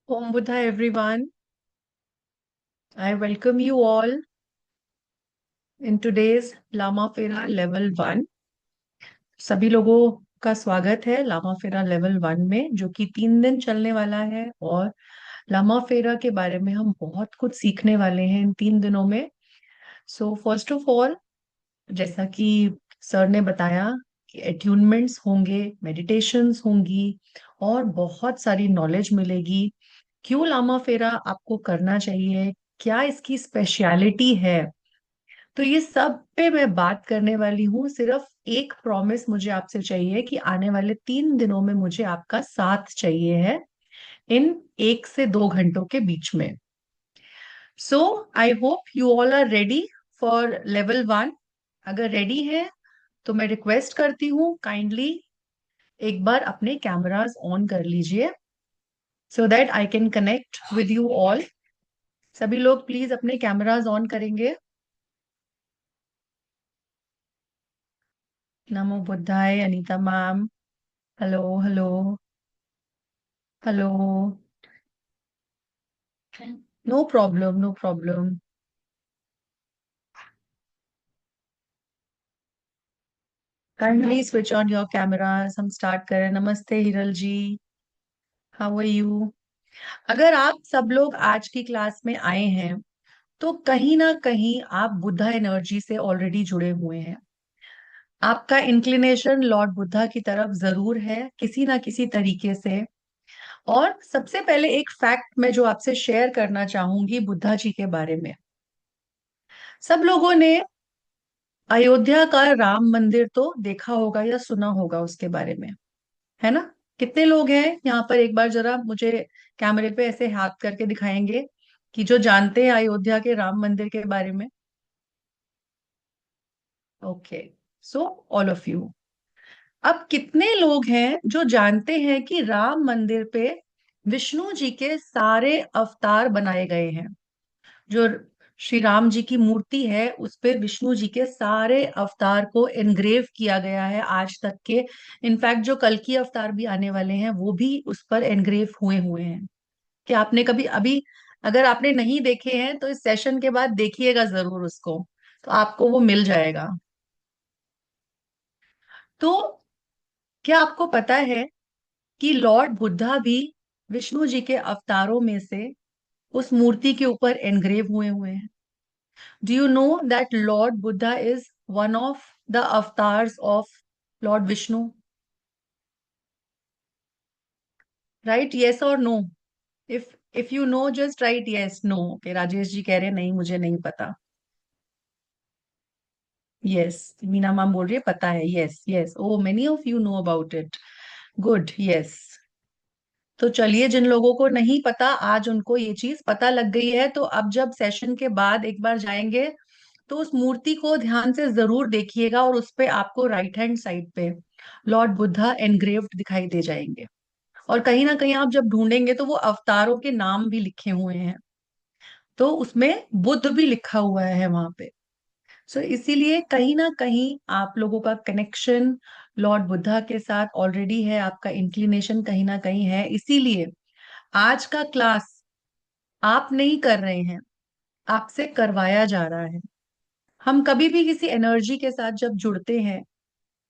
Om Buddha everyone. I welcome you all in today's Lama Fera Level 1. सभी लोगों का स्वागत है लामा फेरा लेवल 1 में, जो कि 3 दिन चलने वाला है। और लामा फेरा के बारे में हम बहुत कुछ सीखने वाले हैं इन 3 दिनों में। सो फर्स्ट ऑफ ऑल, जैसा कि सर ने बताया कि एट्यूनमेंट्स होंगे, मेडिटेशंस होंगी और बहुत सारी नॉलेज मिलेगी। क्यों लामा फेरा आपको करना चाहिए, क्या इसकी स्पेशलिटी है, तो ये सब पे मैं बात करने वाली हूँ। सिर्फ एक प्रॉमिस मुझे आपसे चाहिए कि आने वाले 3 दिनों में मुझे आपका साथ चाहिए है इन 1 से 2 घंटों के बीच में। So I hope you all are ready for level 1। अगर रेडी है तो मैं रिक्वेस्ट करती हूँ, काइंडली एक बार अपने कैमरास ऑन कर लीजिए so that I can connect with you all. सभी लोग प्लीज अपने कैमरास ऑन करेंगे। नमो बुद्धाय। Anita ma'am, hello hello hello. No problem, no problem. Kindly switch on your cameras. हम स्टार्ट करें। नमस्ते Hiral ji, how are you? अगर आप सब लोग आज की क्लास में आए हैं तो कहीं ना कहीं आप बुद्धा एनर्जी से ऑलरेडी जुड़े हुए हैं। आपका इंक्लिनेशन लॉर्ड बुद्धा की तरफ जरूर है किसी ना किसी तरीके से। और सबसे पहले एक फैक्ट मैं जो आपसे शेयर करना चाहूंगी बुद्धा जी के बारे में। सब लोगों ने अयोध्या का राम मंदिर तो देखा होगा या सुना होगा उसके बारे में, है ना? कितने लोग हैं यहाँ पर? एक बार जरा मुझे कैमरे पे ऐसे हाथ करके दिखाएंगे कि जो जानते हैं अयोध्या के राम मंदिर के बारे में। Okay, so all of you. अब कितने लोग हैं जो जानते हैं कि राम मंदिर पे विष्णु जी के सारे अवतार बनाए गए हैं? जो श्री राम जी की मूर्ति है उस पे विष्णु जी के सारे अवतार को एनग्रेव किया गया है आज तक के। इनफैक्ट जो कल की अवतार भी आने वाले हैं वो भी उस पर एनग्रेव हुए हुए हैं। कि आपने कभी अभी, अगर आपने नहीं देखे हैं तो इस सेशन के बाद देखिएगा जरूर उसको, तो आपको वो मिल जाएगा। तो क्या आपको पता है कि लॉर्ड बुद्धा भी विष्णु जी के अवतारों में से उस मूर्ति के ऊपर एनग्रेव हुए हुए हैं? Do you know that Lord Buddha is one of the avatars of Lord Vishnu? Right? Yes or no? If you know, just write yes, no. Okay, Rajesh ji कह रहे हैं नहीं, मुझे नहीं पता। Yes, मीना मैम बोल रही है पता है। Yes, yes. Oh, many of you know about it. Good. Yes. तो चलिए, जिन लोगों को नहीं पता आज उनको ये चीज पता लग गई है। तो अब जब सेशन के बाद एक बार जाएंगे तो उस मूर्ति को ध्यान से जरूर देखिएगा और उस पे आपको राइट हैंड साइड पे लॉर्ड बुद्धा एनग्रेव्ड दिखाई दे जाएंगे। और कहीं ना कहीं आप जब ढूंढेंगे तो वो अवतारों के नाम भी लिखे हुए हैं, तो उसमें बुद्ध भी लिखा हुआ है वहां पे। सो इसीलिए कहीं ना कहीं आप लोगों का कनेक्शन लॉर्ड बुद्धा के साथ ऑलरेडी है, आपका इंक्लिनेशन कहीं ना कहीं है। इसीलिए आज का क्लास आप नहीं कर रहे हैं, आपसे करवाया जा रहा है। हम कभी भी किसी एनर्जी के साथ जब जुड़ते हैं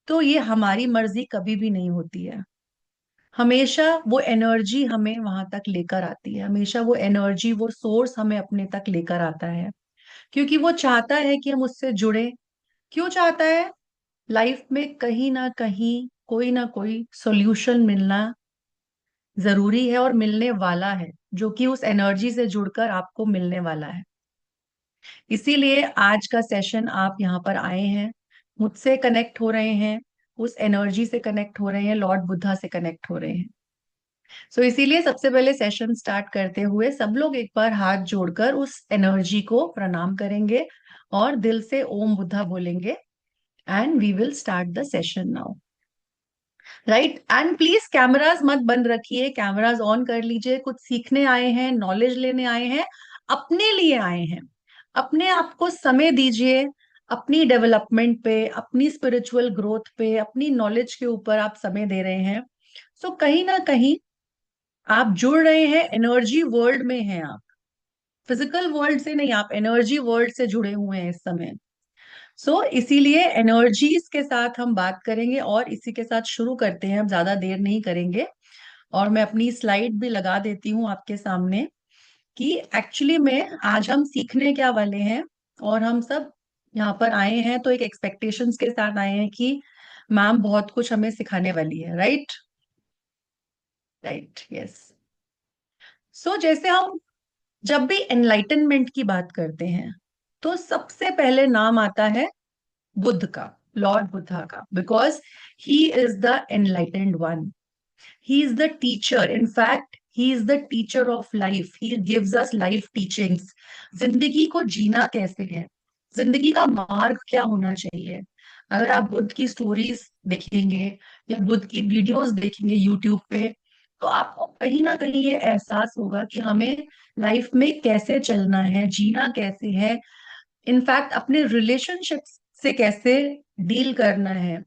तो ये हमारी मर्जी कभी भी नहीं होती है। हमेशा वो एनर्जी हमें वहां तक लेकर आती है, हमेशा वो एनर्जी, वो सोर्स हमें अपने तक लेकर आता है, क्योंकि वो चाहता है कि हम उससे जुड़े। क्यों चाहता है? लाइफ में कहीं ना कहीं कोई ना कोई सॉल्यूशन मिलना जरूरी है और मिलने वाला है, जो कि उस एनर्जी से जुड़कर आपको मिलने वाला है। इसीलिए आज का सेशन आप यहाँ पर आए हैं, मुझसे कनेक्ट हो रहे हैं, उस एनर्जी से कनेक्ट हो रहे हैं, लॉर्ड बुद्धा से कनेक्ट हो रहे हैं। सो इसीलिए सबसे पहले सेशन स्टार्ट करते हुए सब लोग एक बार हाथ जोड़कर उस एनर्जी को प्रणाम करेंगे और दिल से ओम बुद्धा बोलेंगे। And we will start the session now. Right, and please cameras मत बंद रखिए, कैमरास ऑन कर लीजिए। कुछ सीखने आए हैं, नॉलेज लेने आए हैं, अपने लिए आए हैं। अपने आप को समय दीजिए, अपनी डेवलपमेंट पे, अपनी स्पिरिचुअल ग्रोथ पे, अपनी नॉलेज के ऊपर आप समय दे रहे हैं। सो कहीं ना कहीं आप जुड़ रहे हैं, एनर्जी वर्ल्ड में हैं आप, फिजिकल वर्ल्ड से नहीं, आप एनर्जी वर्ल्ड से जुड़े हुए हैं इस समय। इसीलिए एनर्जीज के साथ हम बात करेंगे, और इसी के साथ शुरू करते हैं, हम ज्यादा देर नहीं करेंगे। और मैं अपनी स्लाइड भी लगा देती हूँ आपके सामने कि एक्चुअली में आज हम सीखने क्या वाले हैं। और हम सब यहाँ पर आए हैं तो एक एक्सपेक्टेशंस के साथ आए हैं कि मैम बहुत कुछ हमें सिखाने वाली है, राइट? Right, yes. जैसे हम जब भी एनलाइटनमेंट की बात करते हैं तो सबसे पहले नाम आता है बुद्ध का, लॉर्ड बुद्धा का, because he is the enlightened one. He is the teacher. In fact, he is the teacher of life. He gives us life teachings. जिंदगी को जीना कैसे है, जिंदगी का मार्ग क्या होना चाहिए। अगर आप बुद्ध की स्टोरीज देखेंगे या बुद्ध की वीडियोस देखेंगे यूट्यूब पे, तो आपको कहीं ना कहीं ये एहसास होगा कि हमें लाइफ में कैसे चलना है, जीना कैसे है, इनफैक्ट अपने रिलेशनशिप्स से कैसे डील करना है।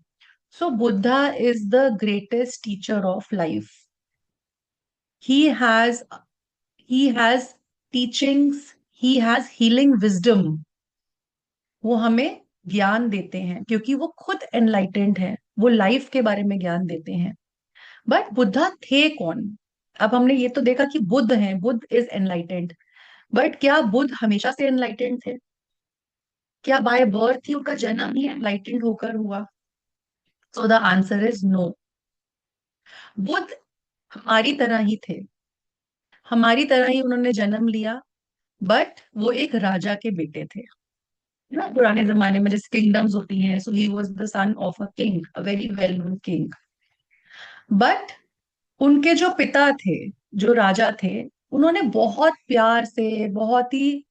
Buddha is the greatest teacher of life. He has he has teachings, he has healing wisdom. वो हमें ज्ञान देते हैं क्योंकि वो खुद एनलाइटेंड है, वो लाइफ के बारे में ज्ञान देते हैं। बट बुद्धा थे कौन? अब हमने ये तो देखा कि बुद्ध हैं, बुद्ध इज एनलाइटेंड, बट क्या बुद्ध हमेशा से एनलाइटेंड थे? क्या बाय बर्थ ही उनका जन्म ही एनलाइटेंड होकर हुआ? So the answer is no. Buddha हमारी तरह ही थे, हमारी तरह ही उन्होंने जन्म लिया, बट वो एक राजा के बेटे थे ना। पुराने जमाने में जैसे किंगडम्स होती हैं, so he was the son of a king, a very well known king. But उनके जो पिता थे, जो राजा थे, उन्होंने बहुत प्यार से, बहुत ही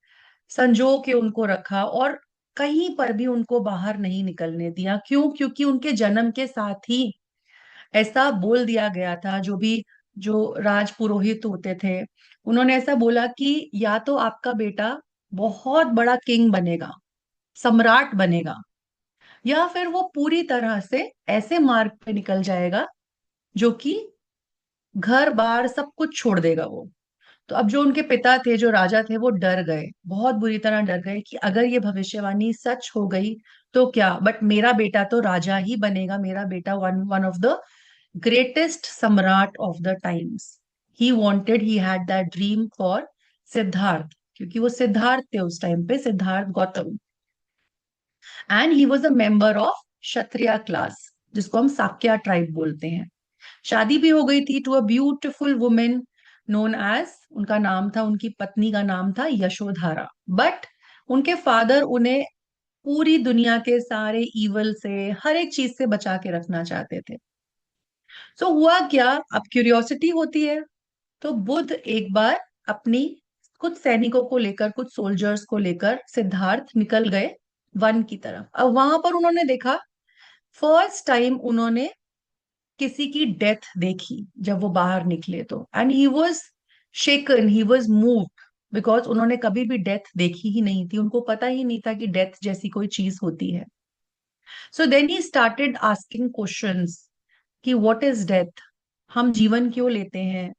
संजो के उनको रखा, और कहीं पर भी उनको बाहर नहीं निकलने दिया। क्यों? क्योंकि उनके जन्म के साथ ही ऐसा बोल दिया गया था, जो राज पुरोहित होते थे, उन्होंने ऐसा बोला कि या तो आपका बेटा बहुत बड़ा किंग बनेगा, सम्राट बनेगा, या फिर वो पूरी तरह से ऐसे मार्ग पे निकल जाएगा जो कि घर बार सब कुछ छोड़ देगा वो। तो अब जो उनके पिता थे, जो राजा थे, वो डर गए, बहुत बुरी तरह डर गए कि अगर ये भविष्यवाणी सच हो गई तो क्या, बट मेरा बेटा तो राजा ही बनेगा, मेरा बेटा one one of the greatest सम्राट of the times. He wanted, he had that dream for Siddharth, क्योंकि वो सिद्धार्थ थे उस टाइम पे, Siddharth Gautam. And he was a member of Kshatriya class, जिसको हम साक्या ट्राइब बोलते हैं। शादी भी हो गई थी to a beautiful women known as, उनका नाम था, उनकी पत्नी का नाम था यशोधारा। बट उनके फादर उन्हें पूरी दुनिया के सारे इवल से, हर एक चीज से बचा के रखना चाहते थे। हुआ क्या, अब क्यूरियोसिटी होती है, तो बुद्ध एक बार अपनी कुछ सैनिकों को लेकर, कुछ सोल्जर्स को लेकर सिद्धार्थ निकल गए वन की तरफ। अब वहां पर उन्होंने देखा, फर्स्ट टाइम उन्होंने किसी की डेथ देखी जब वो बाहर निकले तो, and he was shaken, he was moved, because उन्होंने कभी भी डेथ देखी ही नहीं थी, उनको पता ही नहीं था कि डेथ जैसी कोई चीज होती है। Then he started asking questions कि व्हाट इज डेथ, हम जीवन क्यों लेते हैं,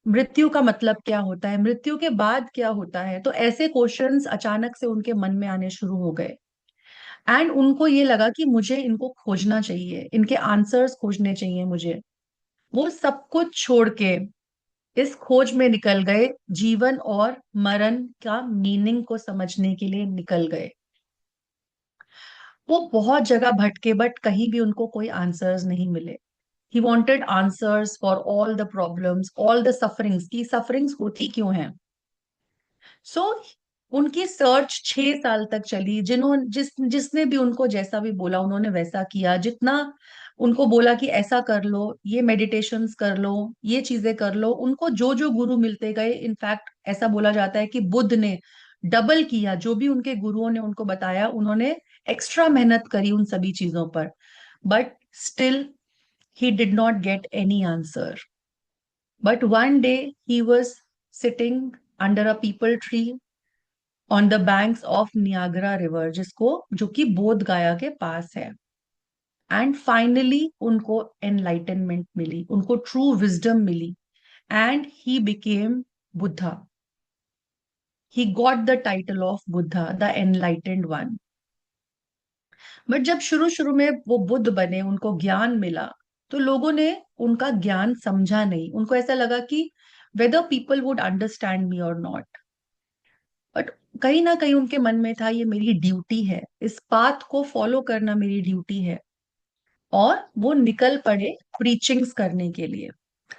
मृत्यु का मतलब क्या होता है, मृत्यु के बाद क्या होता है। तो ऐसे क्वेश्चंस अचानक से उनके मन में आने शुरू हो गए, एंड उनको ये लगा कि मुझे इनको खोजना चाहिए, इनके आंसर्स खोजने चाहिए मुझे। वो सब कुछ छोड़ के इस खोज में निकल गए, जीवन और मरण का मीनिंग को समझने के लिए निकल गए। वो बहुत जगह भटके, बट कहीं भी उनको कोई आंसर्स नहीं मिले। He wanted answers for all the problems, all the sufferings, की सफरिंग्स होती क्यों हैं। सो उनकी सर्च 6 साल तक चली। जिसने भी उनको जैसा भी बोला उन्होंने वैसा किया, जितना उनको बोला कि ऐसा कर लो, ये मेडिटेशंस कर लो, ये चीजें कर लो, उनको जो जो गुरु मिलते गए, इनफैक्ट ऐसा बोला जाता है कि बुद्ध ने डबल किया, जो भी उनके गुरुओं ने उनको बताया, उन्होंने एक्स्ट्रा मेहनत करी उन सभी चीजों पर। But still he did not get any answer. But one day he was sitting under a peepal tree on the banks of Niagara River, जिसको जो कि बोध गया के पास है। एंड फाइनली उनको एनलाइटनमेंट मिली, उनको ट्रू विजडम मिली and he became Buddha. He got the title of Buddha, the enlightened one. But जब शुरू शुरू में वो बुद्ध बने, उनको ज्ञान मिला, तो लोगों ने उनका ज्ञान समझा नहीं. उनको ऐसा लगा कि whether people would understand me और नॉट. बट कहीं ना कहीं उनके मन में था, ये मेरी ड्यूटी है, इस पाथ को फॉलो करना मेरी ड्यूटी है. और वो निकल पड़े प्रीचिंग्स करने के लिए.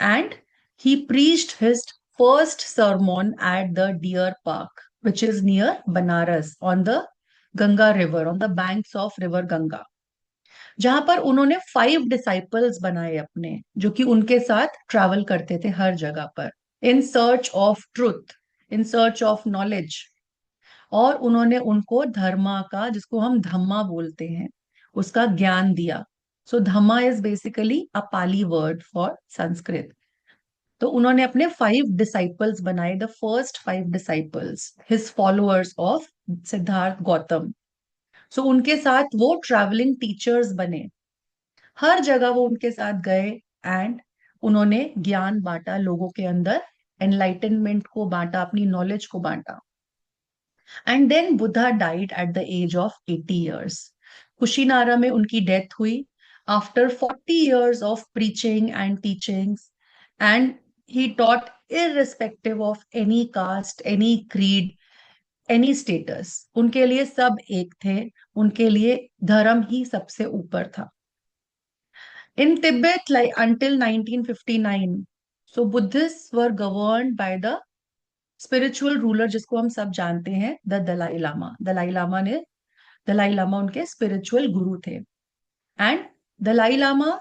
And he preached his first sermon at the deer park, which is near Banaras, on the Ganga river, on the banks of river Ganga. जहां पर उन्होंने 5 डिसाइपल्स बनाए अपने, जो कि उनके साथ ट्रैवल करते थे हर जगह पर, in search of truth, in search of knowledge. और उन्होंने उनको धर्मा का, जिसको हम धम्मा बोलते हैं, उसका ज्ञान दिया. So dhamma is basically a Pali word for Sanskrit. तो उन्होंने अपने 5 डिसाइपल्स बनाए, the first 5 disciples, his followers of Siddhartha Gautam. So उनके साथ वो ट्रैवलिंग टीचर्स बने. हर जगह वो उनके साथ गए. एंड उन्होंने ज्ञान बांटा लोगों के अंदर, एनलाइटनमेंट को बांटा, अपनी नॉलेज को बांटा. And then Buddha died at the age of 80 years. Kushinara में उनकी डेथ हुई after 40 years of preaching and teachings. And he taught irrespective of any caste, any creed, any status. उनके लिए सब एक थे. उनके लिए धर्म ही सबसे ऊपर था. In Tibet, like until 1959, so Buddhists were governed by the spiritual ruler, जिसको हम सब जानते हैं, द दलाई लामा. दलाई लामा उनके स्पिरिचुअल गुरु थे. And Dalai Lama,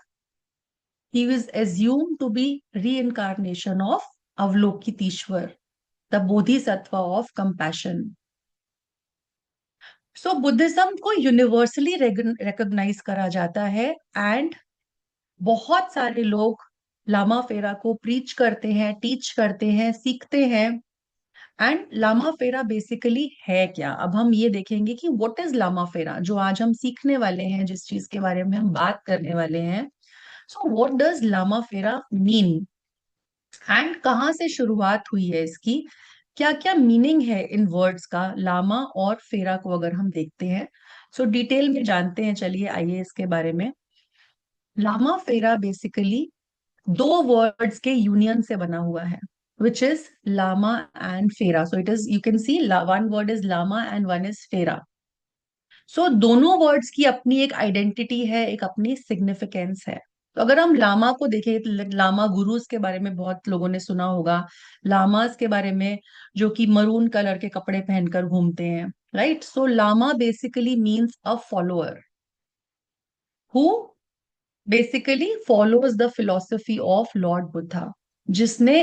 he was assumed to be री of Avalokiteshvara, the bodhisattva of compassion. So Buddhism को यूनिवर्सली रिकॉग्नाइज करा जाता है. एंड बहुत सारे लोग लामा फेरा को प्रीच करते हैं, टीच करते हैं, सीखते हैं. एंड लामा फेरा बेसिकली है क्या, अब हम ये देखेंगे कि व्हाट इज लामा फेरा, जो आज हम सीखने वाले हैं, जिस चीज के बारे में हम बात करने वाले हैं. सो व्हाट डज लामा फेरा मीन, एंड कहाँ से शुरुआत हुई है इसकी, क्या क्या मीनिंग है इन वर्ड्स का, लामा और फेरा को अगर हम देखते हैं. सो डिटेल में जानते हैं, चलिए आइए इसके बारे में. लामा फेरा बेसिकली दो वर्ड्स के यूनियन से बना हुआ है, which is lama and fera. So it is, you can see, one word is lama and one is fera. So दोनों वर्ड्स की अपनी एक आइडेंटिटी है, एक अपनी सिग्निफिकेंस है. तो अगर हम लामा को देखें, तो लामा गुरुज के बारे में बहुत लोगों ने सुना होगा. लामास के बारे में, जो कि मरून कलर के कपड़े पहनकर घूमते हैं, right. So lama basically means a follower who basically follows the philosophy of Lord Buddha, जिसने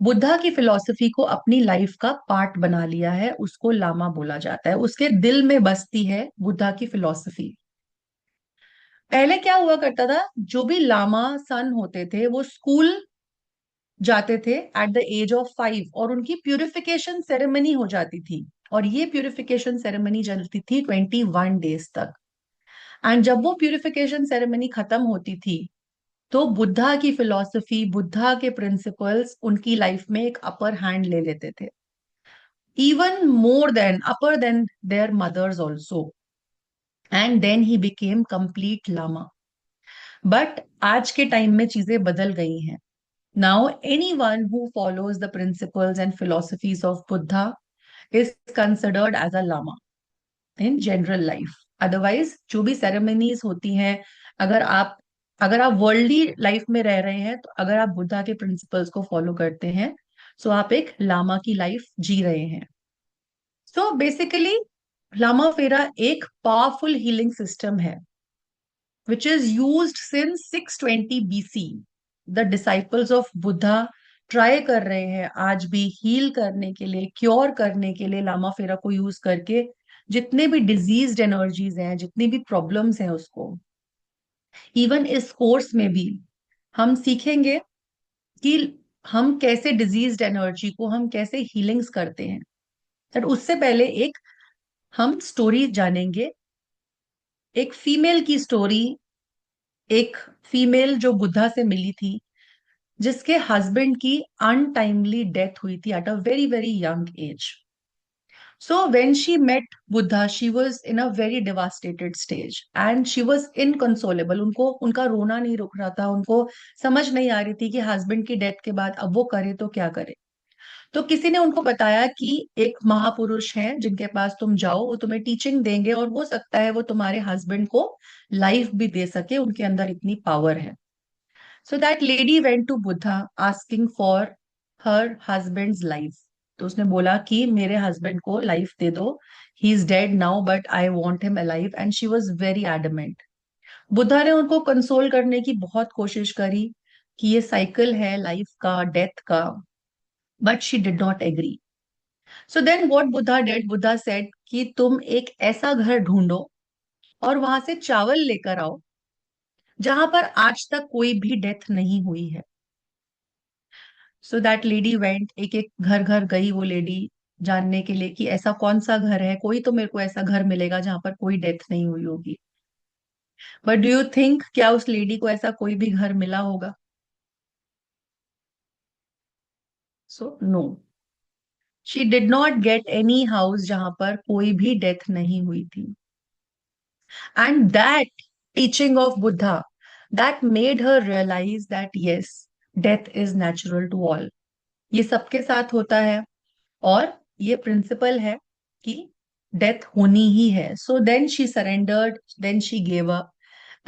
बुद्धा की फिलॉसफी को अपनी लाइफ का पार्ट बना लिया है, उसको लामा बोला जाता है. उसके दिल में बसती है बुद्धा की फिलॉसफी. पहले क्या हुआ करता था, जो भी लामा सन होते थे वो स्कूल जाते थे एट द एज ऑफ 5, और उनकी प्यूरिफिकेशन सेरेमनी हो जाती थी. और ये प्यूरिफिकेशन सेरेमनी चलती थी 21 days तक. एंड जब वो प्यूरिफिकेशन सेरेमनी खत्म होती थी, तो बुद्धा की फिलॉसफी, बुद्धा के प्रिंसिपल्स उनकी लाइफ में एक अपर हैंड ले लेते थे, even more than, upper than their mothers also. And then he became complete lama. But आज के टाइम में चीजें बदल गई हैं. Now anyone who follows the principles and philosophies of Buddha is considered as a lama in general life. Otherwise जो भी ceremonies होती हैं, अगर आप अगर आप वर्ल्डली लाइफ में रह रहे हैं, तो अगर आप बुद्धा के प्रिंसिपल्स को फॉलो करते हैं, सो आप एक लामा की लाइफ जी रहे हैं. सो बेसिकली लामा फेरा एक पावरफुल हीलिंग सिस्टम है, which is used since 620 BC. The disciples of Buddha try कर रहे हैं आज भी हील करने के लिए, क्योर करने के लिए, लामा फेरा को यूज करके, जितने भी डिजीज्ड एनर्जीज हैं, जितनी भी प्रॉब्लम्स हैं उसको. इवन इस कोर्स में भी हम सीखेंगे कि हम कैसे डिजीज्ड एनर्जी को हम कैसे हीलिंग्स करते हैं. बट उससे पहले एक हम स्टोरी जानेंगे, एक फीमेल की स्टोरी. एक फीमेल जो बुद्धा से मिली थी, जिसके हस्बैंड की अनटाइमली डेथ हुई थी at a very very young age. So when she met Buddha, she was in a very devastated stage and she was inconsolable. उनको उनका रोना नहीं रुक रहा था. उनको समझ नहीं आ रही थी कि हस्बैंड की डेथ के बाद अब वो करे तो क्या करे. तो किसी ने उनको बताया कि एक महापुरुष हैं जिनके पास तुम जाओ, वो तुम्हें टीचिंग देंगे और हो सकता है वो तुम्हारे हस्बैंड को लाइफ भी दे सके, उनके अंदर इतनी पावर है. So that lady went to Buddha asking for her husband's life. तो उसने बोला कि मेरे हस्बैंड को लाइफ दे दो. He is dead now but I want him alive, and she was very adamant. Buddha ने उनको कंसोल करने की बहुत कोशिश करी कि ये साइकिल है लाइफ का, डेथ का, but she did not agree. So then what Buddha did, Buddha said कि तुम एक ऐसा घर ढूंढो और वहां से चावल लेकर आओ जहां पर आज तक कोई भी डेथ नहीं हुई है. सो दैट लेडी वेंट, एक एक घर घर गई वो लेडी, जानने के लिए कि ऐसा कौन सा घर है, कोई तो मेरे को ऐसा घर मिलेगा जहां पर कोई डेथ नहीं हुई होगी. बट डू यू थिंक क्या उस लेडी को ऐसा कोई भी घर मिला होगा? So no, she did not get any house जहां पर कोई भी डेथ नहीं हुई थी. And that teaching of Buddha, that made her realise that yes, death is natural to all. ये सबके साथ होता है और ये प्रिंसिपल है कि डेथ होनी ही है. So then she surrendered, then she gave up,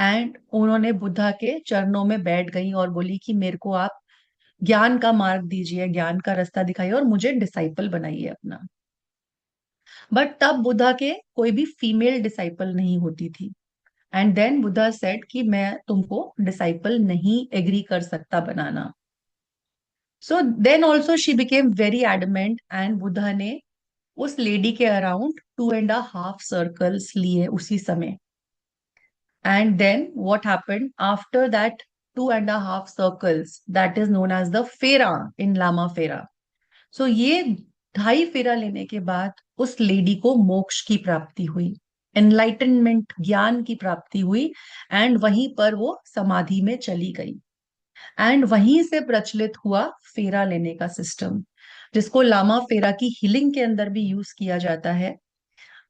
and उन्होंने बुद्धा के चरणों में बैठ गई और बोली कि मेरे को आप ज्ञान का मार्ग दीजिए, ज्ञान का रास्ता दिखाइए और मुझे डिसाइपल बनाइए अपना. बट तब बुद्धा के कोई भी फीमेल डिसाइपल नहीं होती थी. एंड देन बुद्धा सेड कि मैं तुमको डिसाइपल नहीं एग्री कर सकता बनाना. So then also she became very adamant, and Buddha ने उस लेडी के अराउंड 2.5 सर्कल्स लिए उसी समय. And then what happened after that 2.5 circles, that is known as the Fera in Lama फेरा. सो ये 2.5 फेरा लेने के बाद उस लेडी को मोक्ष की प्राप्ति हुई, एनलाइटनमेंट, ज्ञान की प्राप्ति हुई. एंड वहीं पर वो समाधि में चली गई. एंड वहीं से प्रचलित हुआ फेरा लेने का सिस्टम, जिसको लामा फेरा की हीलिंग के अंदर भी यूज किया जाता है.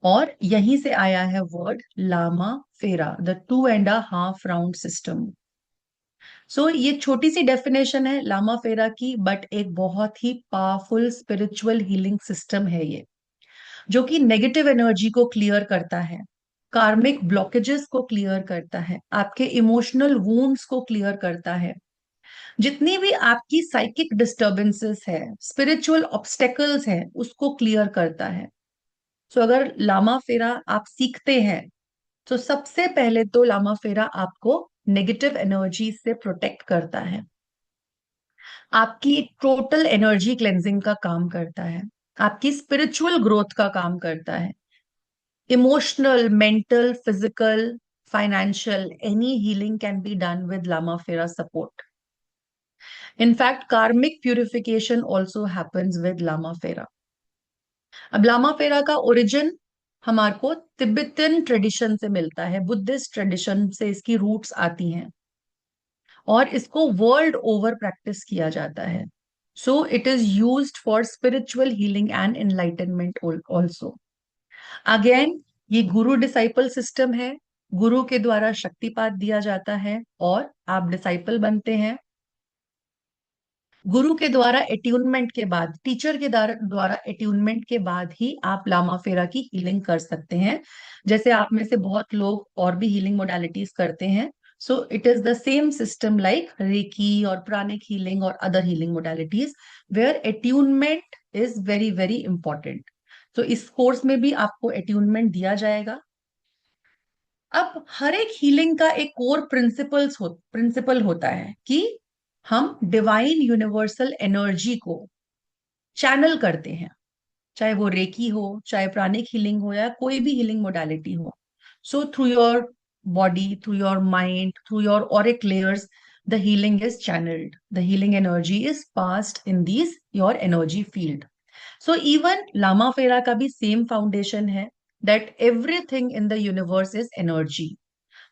और यहीं से आया है वर्ड लामा फेरा, द 2.5 राउंड सिस्टम. सो ये छोटी सी डेफिनेशन है लामा फेरा की, बट एक बहुत ही पावरफुल स्पिरिचुअल हीलिंग सिस्टम है ये, जो कि नेगेटिव एनर्जी को क्लियर करता है, कार्मिक ब्लॉकेजेस को क्लियर करता है, आपके इमोशनल वूंड्स को क्लियर करता है, जितनी भी आपकी साइकिक डिस्टर्बेंसेस है, स्पिरिचुअल ऑब्स्टेकल्स है, उसको क्लियर करता है. सो अगर लामा फेरा आप सीखते हैं तो सबसे पहले तो लामा फेरा आपको नेगेटिव एनर्जी से प्रोटेक्ट करता है, आपकी टोटल एनर्जी क्लेंजिंग का काम करता है, आपकी स्पिरिचुअल ग्रोथ का काम करता है, emotional, mental, physical, financial, any healing can be done with Lama Fera support. In fact karmic purification also happens with Lama Fera. अब लामा फेरा का ओरिजिन हमारे को तिब्बतन ट्रेडिशन से मिलता है, बुद्धिस्ट ट्रेडिशन से इसकी रूट्स आती हैं और इसको वर्ल्ड ओवर प्रैक्टिस किया जाता है. सो it is used for spiritual healing and enlightenment also. Again, ये गुरु डिसाइपल सिस्टम है. गुरु के द्वारा शक्तिपात दिया जाता है और आप डिसाइपल बनते हैं. गुरु के द्वारा एट्यूनमेंट के बाद, टीचर के द्वारा एट्यूनमेंट के बाद ही आप लामा फेरा की हीलिंग कर सकते हैं. जैसे आप में से बहुत लोग और भी हीलिंग मोडालिटीज करते हैं. So it is the same system like reiki और प्राणिक हीलिंग और other healing modalities, where attunement is very very important. तो इस कोर्स में भी आपको एट्यूनमेंट दिया जाएगा. अब हर एक हीलिंग का एक कोर प्रिंसिपल होता है कि हम डिवाइन यूनिवर्सल एनर्जी को चैनल करते हैं, चाहे वो रेकी हो, चाहे प्राणिक हीलिंग हो, या कोई भी हीलिंग मोडालिटी हो. So through your body, through your mind, through your auric layers, the healing is channelled, the healing energy is passed in these your energy field. So even Lama Fera का भी same foundation है, that everything in the universe is energy.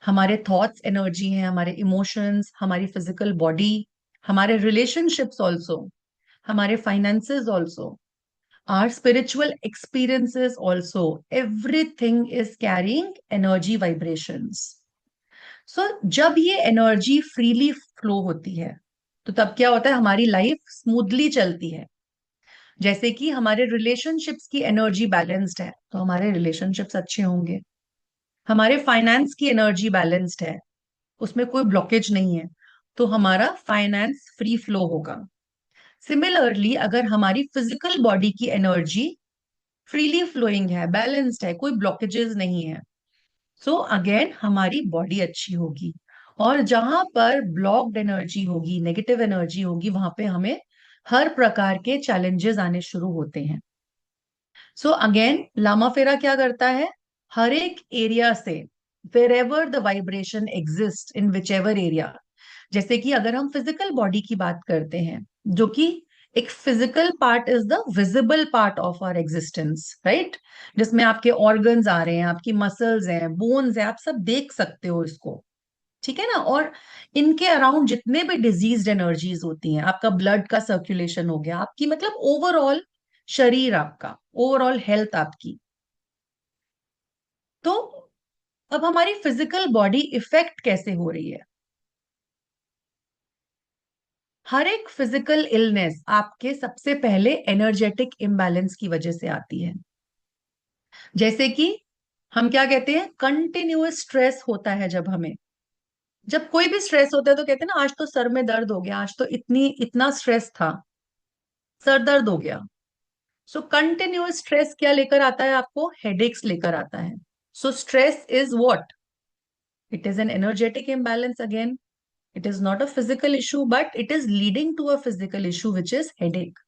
हमारे thoughts energy हैं, हमारे emotions, हमारी physical body, हमारे relationships also, हमारे finances also, our spiritual experiences also, everything is carrying energy vibrations. सो जब ये एनर्जी फ्रीली फ्लो होती है तो तब क्या होता है, हमारी लाइफ स्मूथली चलती है। जैसे कि हमारे रिलेशनशिप्स की एनर्जी बैलेंस्ड है तो हमारे रिलेशनशिप्स अच्छे होंगे। हमारे फाइनेंस की एनर्जी बैलेंस्ड है, उसमें कोई ब्लॉकेज नहीं है, तो हमारा फाइनेंस फ्री फ्लो होगा। सिमिलरली अगर हमारी फिजिकल बॉडी की एनर्जी फ्रीली फ्लोइंग है, बैलेंस्ड है, कोई ब्लॉकेजेस नहीं है, सो अगेन हमारी बॉडी अच्छी होगी। और जहां पर ब्लॉक्ड एनर्जी होगी, नेगेटिव एनर्जी होगी, वहां पे हमें हर प्रकार के चैलेंजेस आने शुरू होते हैं। सो अगेन लामा फेरा क्या करता है, हर एक एरिया से, wherever the vibration exist in whichever area, जैसे कि अगर हम फिजिकल बॉडी की बात करते हैं, जो कि एक physical part is the visible part of our existence, right, जिसमें आपके ऑर्गन्स आ रहे हैं, आपकी मसल्स हैं, बोन्स हैं, आप सब देख सकते हो इसको, ठीक है ना। और इनके अराउंड जितने भी डिजीज एनर्जीज होती हैं, आपका ब्लड का सर्कुलेशन हो गया, आपकी मतलब ओवरऑल शरीर आपका, ओवरऑल हेल्थ आपकी। तो अब हमारी फिजिकल बॉडी इफेक्ट कैसे हो रही है? हर एक फिजिकल इलनेस आपके सबसे पहले एनर्जेटिक इम्बैलेंस की वजह से आती है। जैसे कि हम क्या कहते हैं, कंटिन्यूअस स्ट्रेस होता है जब हमें, जब कोई भी स्ट्रेस होता है तो कहते हैं ना, आज तो सर में दर्द हो गया, आज तो इतनी इतना स्ट्रेस था, सर दर्द हो गया। सो कंटिन्यूअस स्ट्रेस क्या लेकर आता है आपको, हेडेक्स लेकर आता है। So stress is what, it is an energetic imbalance again. It is not a physical issue but it is leading to a physical issue which is headache,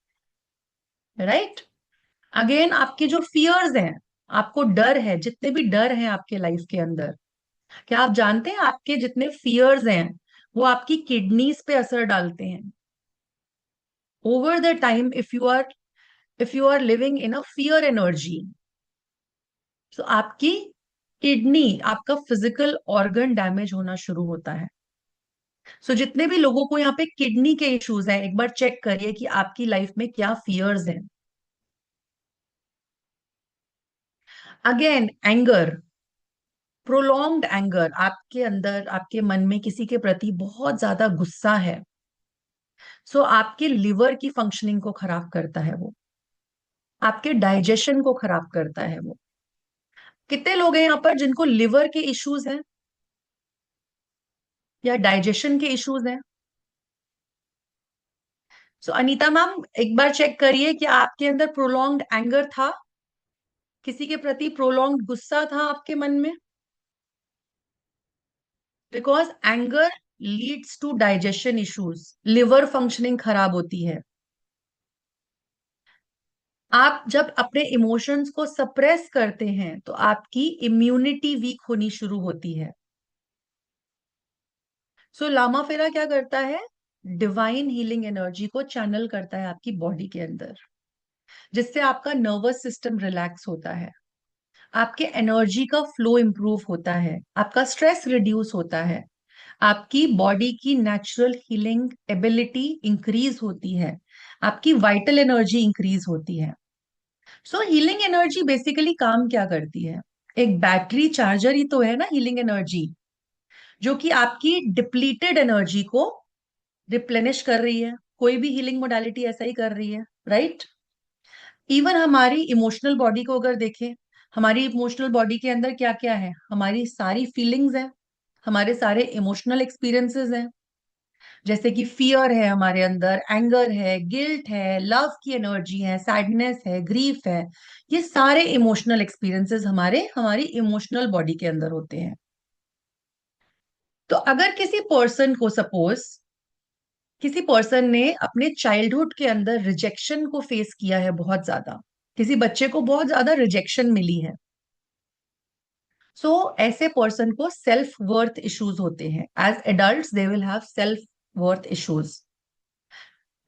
right. Again आपके जो फियर्स हैं, आपको डर है, जितने भी डर हैं आपके लाइफ के अंदर, क्या आप जानते हैं आपके जितने फियर्स हैं वो आपकी किडनीज पे असर डालते हैं over the time. If you are living in a fear energy, तो आपकी किडनी, आपका फिजिकल ऑर्गन डैमेज होना शुरू होता है। सो जितने भी लोगों को यहाँ पे किडनी के इश्यूज हैं, एक बार चेक करिए कि आपकी लाइफ में क्या फियर्स हैं। अगेन एंगर, प्रोलॉन्ग्ड एंगर, आपके अंदर, आपके मन में किसी के प्रति बहुत ज्यादा गुस्सा है, सो आपके लिवर की फंक्शनिंग को खराब करता है वो, आपके डाइजेशन को खराब करता है वो। कितने लोग हैं यहाँ पर जिनको लिवर के इश्यूज हैं या डाइजेशन के इश्यूज हैं? सो अनीता मैम, एक बार चेक करिए कि आपके अंदर प्रोलॉन्ग्ड एंगर था, किसी के प्रति प्रोलॉन्ग्ड गुस्सा था आपके मन में। Because anger leads to digestion issues, liver functioning खराब होती है। आप जब अपने इमोशंस को सप्रेस करते हैं तो आपकी इम्यूनिटी वीक होनी शुरू होती है। सो लामा फेरा क्या करता है, डिवाइन हीलिंग एनर्जी को चैनल करता है आपकी बॉडी के अंदर, जिससे आपका नर्वस सिस्टम रिलैक्स होता है, आपके एनर्जी का फ्लो इंप्रूव होता है, आपका स्ट्रेस रिड्यूस होता है, आपकी बॉडी की नेचुरल हीलिंग एबिलिटी इंक्रीज होती है, आपकी वाइटल एनर्जी इंक्रीज होती है। सो हीलिंग एनर्जी बेसिकली काम क्या करती है, एक बैटरी चार्जर ही तो है ना हीलिंग एनर्जी, जो कि आपकी डिप्लीटेड एनर्जी को रिप्लेनिश कर रही है। कोई भी हीलिंग मोडालिटी ऐसा ही कर रही है, राइट। इवन हमारी इमोशनल बॉडी को अगर देखें, हमारी इमोशनल बॉडी के अंदर क्या क्या है, हमारी सारी फीलिंग्स हैं, हमारे सारे इमोशनल एक्सपीरियंसेस हैं। जैसे कि फियर है हमारे अंदर, एंगर है, गिल्ट है, लव की एनर्जी है, सैडनेस है, ग्रीफ है। ये सारे इमोशनल एक्सपीरियंसेस हमारे हमारी इमोशनल बॉडी के अंदर होते हैं। तो अगर किसी पर्सन को सपोज, किसी पर्सन ने अपने चाइल्डहुड के अंदर रिजेक्शन को फेस किया है बहुत ज्यादा, किसी बच्चे को बहुत ज्यादा रिजेक्शन मिली है, सो ऐसे पर्सन को सेल्फ वर्थ इश्यूज होते हैं। As adults they will have self worth issues.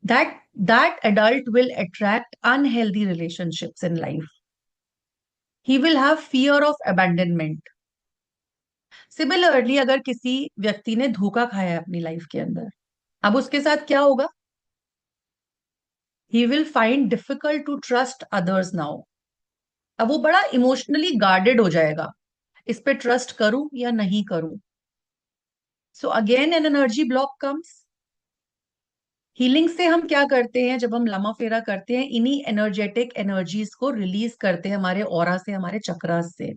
That adult will attract unhealthy relationships in life. He will have fear of abandonment. Similarly अगर किसी व्यक्ति ने धोखा खाया है अपनी लाइफ के अंदर, अब उसके साथ क्या होगा? He will find difficult to trust others now. अब वो बड़ा इमोशनली गार्डेड हो जाएगा, इस पे ट्रस्ट करूं या नहीं करूं। So again an energy block comes. Healing से हम क्या करते हैं, जब हम लमा फेरा करते हैं, इन्हीं एनर्जेटिक एनर्जीज को रिलीज करते हैं हमारे ऑरा से, हमारे चक्रास से,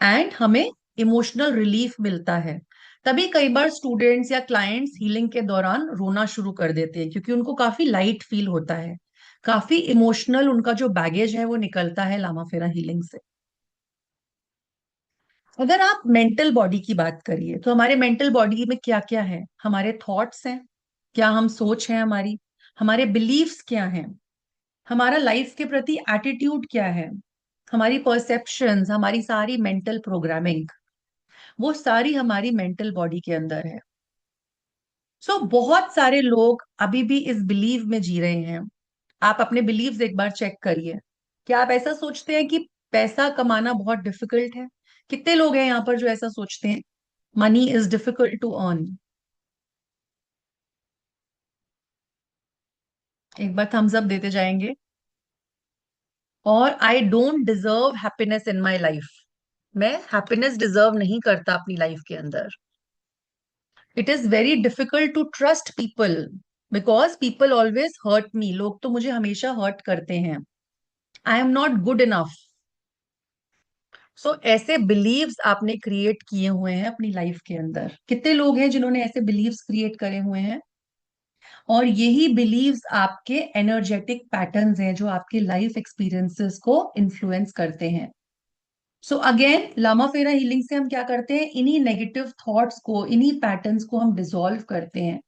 एंड हमें इमोशनल रिलीफ मिलता है। तभी कई बार स्टूडेंट्स या क्लाइंट्स हीलिंग के दौरान रोना शुरू कर देते हैं, क्योंकि उनको काफी लाइट फील होता है, काफी इमोशनल उनका जो बैगेज है वो निकलता है लामा फेरा हीलिंग से। अगर आप मेंटल बॉडी की बात करिए, तो हमारे मेंटल बॉडी में क्या क्या है? हमारे थॉट्स हैं, क्या हम सोच है हमारी, हमारे बिलीव्स क्या हैं, हमारा लाइफ के प्रति एटीट्यूड क्या है, हमारी परसेप्शंस, हमारी सारी मेंटल प्रोग्रामिंग, वो सारी हमारी मेंटल बॉडी के अंदर है। बहुत सारे लोग अभी भी इस बिलीव में जी रहे हैं। आप अपने बिलीव्स एक बार चेक करिए। क्या आप ऐसा सोचते हैं कि पैसा कमाना बहुत डिफिकल्ट है? कितने लोग हैं यहाँ पर जो ऐसा सोचते हैं? Money is difficult to earn. एक बार थम्स अप देते जाएंगे। और I don't deserve happiness in my life. मैं हैप्पीनेस डिजर्व नहीं करता अपनी लाइफ के अंदर। It is very difficult to trust people, because people always hurt me. लोग तो मुझे हमेशा हर्ट करते हैं। I am not good enough. ऐसे बिलीव्स आपने क्रिएट किए हुए हैं अपनी लाइफ के अंदर। कितने लोग हैं जिन्होंने ऐसे बिलीव्स क्रिएट करे हुए हैं? और यही बिलीव्स आपके एनर्जेटिक पैटर्न्स हैं जो आपके लाइफ एक्सपीरियंसेस को इन्फ्लुएंस करते हैं। अगेन लामा फेरा हीलिंग से हम क्या करते हैं, इन्हीं नेगेटिव थॉट्स को, इन्हीं पैटर्न्स को हम डिसॉल्व करते हैं।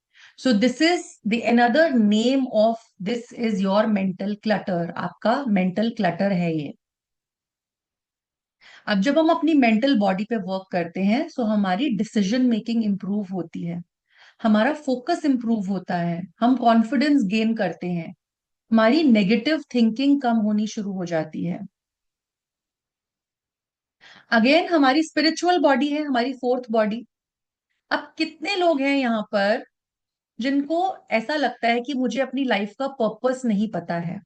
This is the another name of this is your mental clutter. आपका मेंटल क्लटर है ये। अब जब हम अपनी मेंटल बॉडी पे वर्क करते हैं, हमारी डिसीजन मेकिंग इंप्रूव होती है, हमारा फोकस इंप्रूव होता है, हम कॉन्फिडेंस गेन करते हैं, हमारी नेगेटिव थिंकिंग कम होनी शुरू हो जाती है। अगेन हमारी स्पिरिचुअल बॉडी है, हमारी फोर्थ बॉडी। अब कितने लोग हैं यहाँ पर जिनको ऐसा लगता है कि मुझे अपनी लाइफ का पर्पस नहीं पता है,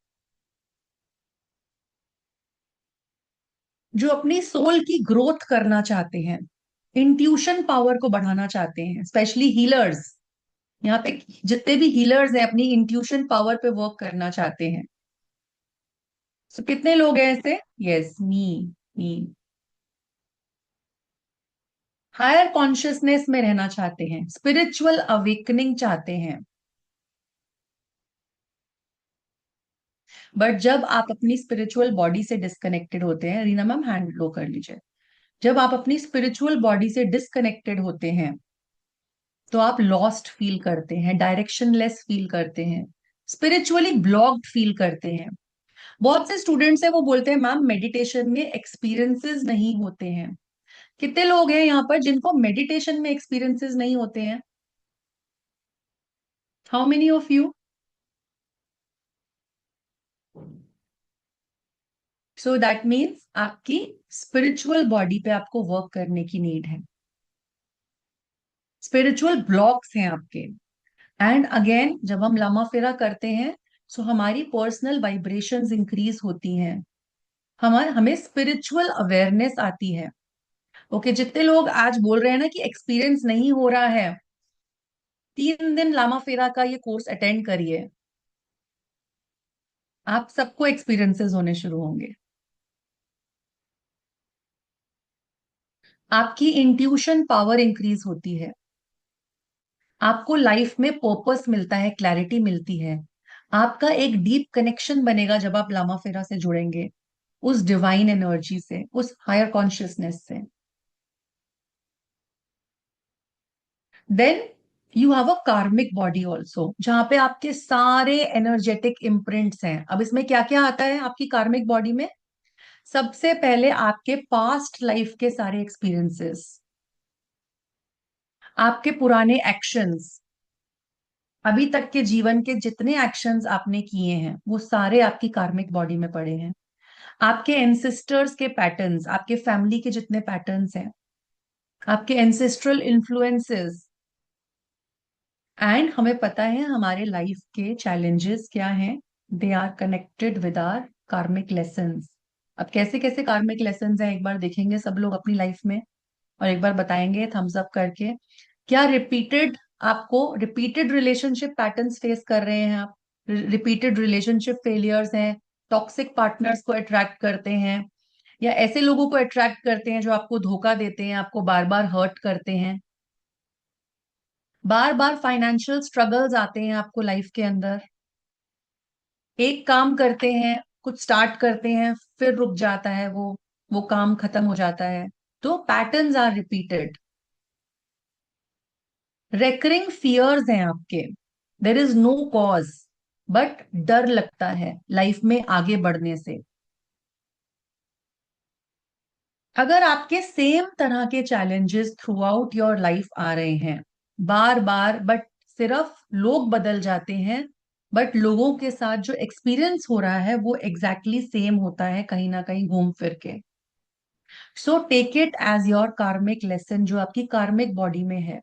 जो अपनी सोल की ग्रोथ करना चाहते हैं, इंट्यूशन पावर को बढ़ाना चाहते हैं, स्पेशली हीलर्स। यहाँ पे जितने भी हीलर्स हैं अपनी इंट्यूशन पावर पे वर्क करना चाहते हैं। कितने लोग हैं ऐसे? यस, मी। मी हायर कॉन्शियसनेस में रहना चाहते हैं, स्पिरिचुअल अवेकनिंग चाहते हैं। बट जब आप अपनी स्पिरिचुअल बॉडी से डिस्कनेक्टेड होते हैं, रीना मैम हैंड लो कर लीजिए। जब आप अपनी स्पिरिचुअल बॉडी से डिस्कनेक्टेड होते हैं, तो आप लॉस्ट फील करते हैं, डायरेक्शनलेस फील करते हैं, स्पिरिचुअली ब्लॉक्ड फील करते हैं। बहुत से स्टूडेंट्स हैं वो बोलते हैं मैम मेडिटेशन में एक्सपीरियंसेस नहीं होते हैं। कितने लोग हैं यहाँ पर जिनको मेडिटेशन में एक्सपीरियंसेस नहीं होते हैं? How many of you? That means आपकी स्पिरिचुअल बॉडी पे आपको वर्क करने की नीड है। स्पिरिचुअल ब्लॉक्स हैं आपके। एंड अगेन जब हम लामा फेरा करते हैं, हमारी पर्सनल वाइब्रेशंस इंक्रीज होती हैं, हमें स्पिरिचुअल अवेयरनेस आती है। ओके, जितने लोग आज बोल रहे हैं ना कि एक्सपीरियंस नहीं हो रहा है, 3 दिन लामा फेरा का ये कोर्स अटेंड करिए, आप सबको एक्सपीरियंसेस होने शुरू होंगे। आपकी इंट्यूशन पावर इंक्रीज होती है, आपको लाइफ में पर्पस मिलता है, क्लैरिटी मिलती है, आपका एक डीप कनेक्शन बनेगा जब आप लामा फेरा से जुड़ेंगे, उस डिवाइन एनर्जी से, उस हायर कॉन्शियसनेस से। देन यू हैव अ कार्मिक बॉडी ऑल्सो, जहां पे आपके सारे एनर्जेटिक इम्प्रिंट्स हैं। अब इसमें क्या क्या आता है आपकी कार्मिक बॉडी में? सबसे पहले आपके पास्ट लाइफ के सारे एक्सपीरियंसेस, आपके पुराने एक्शंस, अभी तक के जीवन के जितने एक्शंस आपने किए हैं वो सारे आपकी कार्मिक बॉडी में पड़े हैं। आपके एंसेस्टर्स के पैटर्न्स, आपके फैमिली के जितने पैटर्न्स हैं, आपके एंसेस्ट्रल इन्फ्लुएंसेस, एंड हमें पता है हमारे लाइफ के चैलेंजेस क्या हैं। They are connected with our karmic lessons. अब कैसे कैसे कार्मिक लेसन्स हैं, एक बार देखेंगे सब लोग अपनी लाइफ में, और एक बार बताएंगे थम्स अप करके। क्या रिपीटेड, आपको रिपीटेड रिलेशनशिप पैटर्न्स फेस कर रहे हैं आप? रिपीटेड रिलेशनशिप फेलियर्स हैं? टॉक्सिक पार्टनर्स को अट्रैक्ट करते हैं, या ऐसे लोगों को अट्रैक्ट करते हैं जो आपको धोखा देते हैं, आपको बार बार हर्ट करते हैं? बार बार फाइनेंशियल स्ट्रगल्स आते हैं आपको लाइफ के अंदर। एक काम करते हैं, कुछ स्टार्ट करते हैं, फिर रुक जाता है वो काम खत्म हो जाता है। तो patterns are repeated. Recurring fears हैं आपके। There is no cause, but डर लगता है लाइफ में आगे बढ़ने से। अगर आपके सेम तरह के challenges throughout your life आ रहे हैं बार बार, बट सिर्फ लोग बदल जाते हैं, बट लोगों के साथ जो एक्सपीरियंस हो रहा है वो एग्जैक्टली सेम होता है कहीं ना कहीं घूम फिर के। So take it as your karmic lesson जो आपकी कार्मिक बॉडी में है।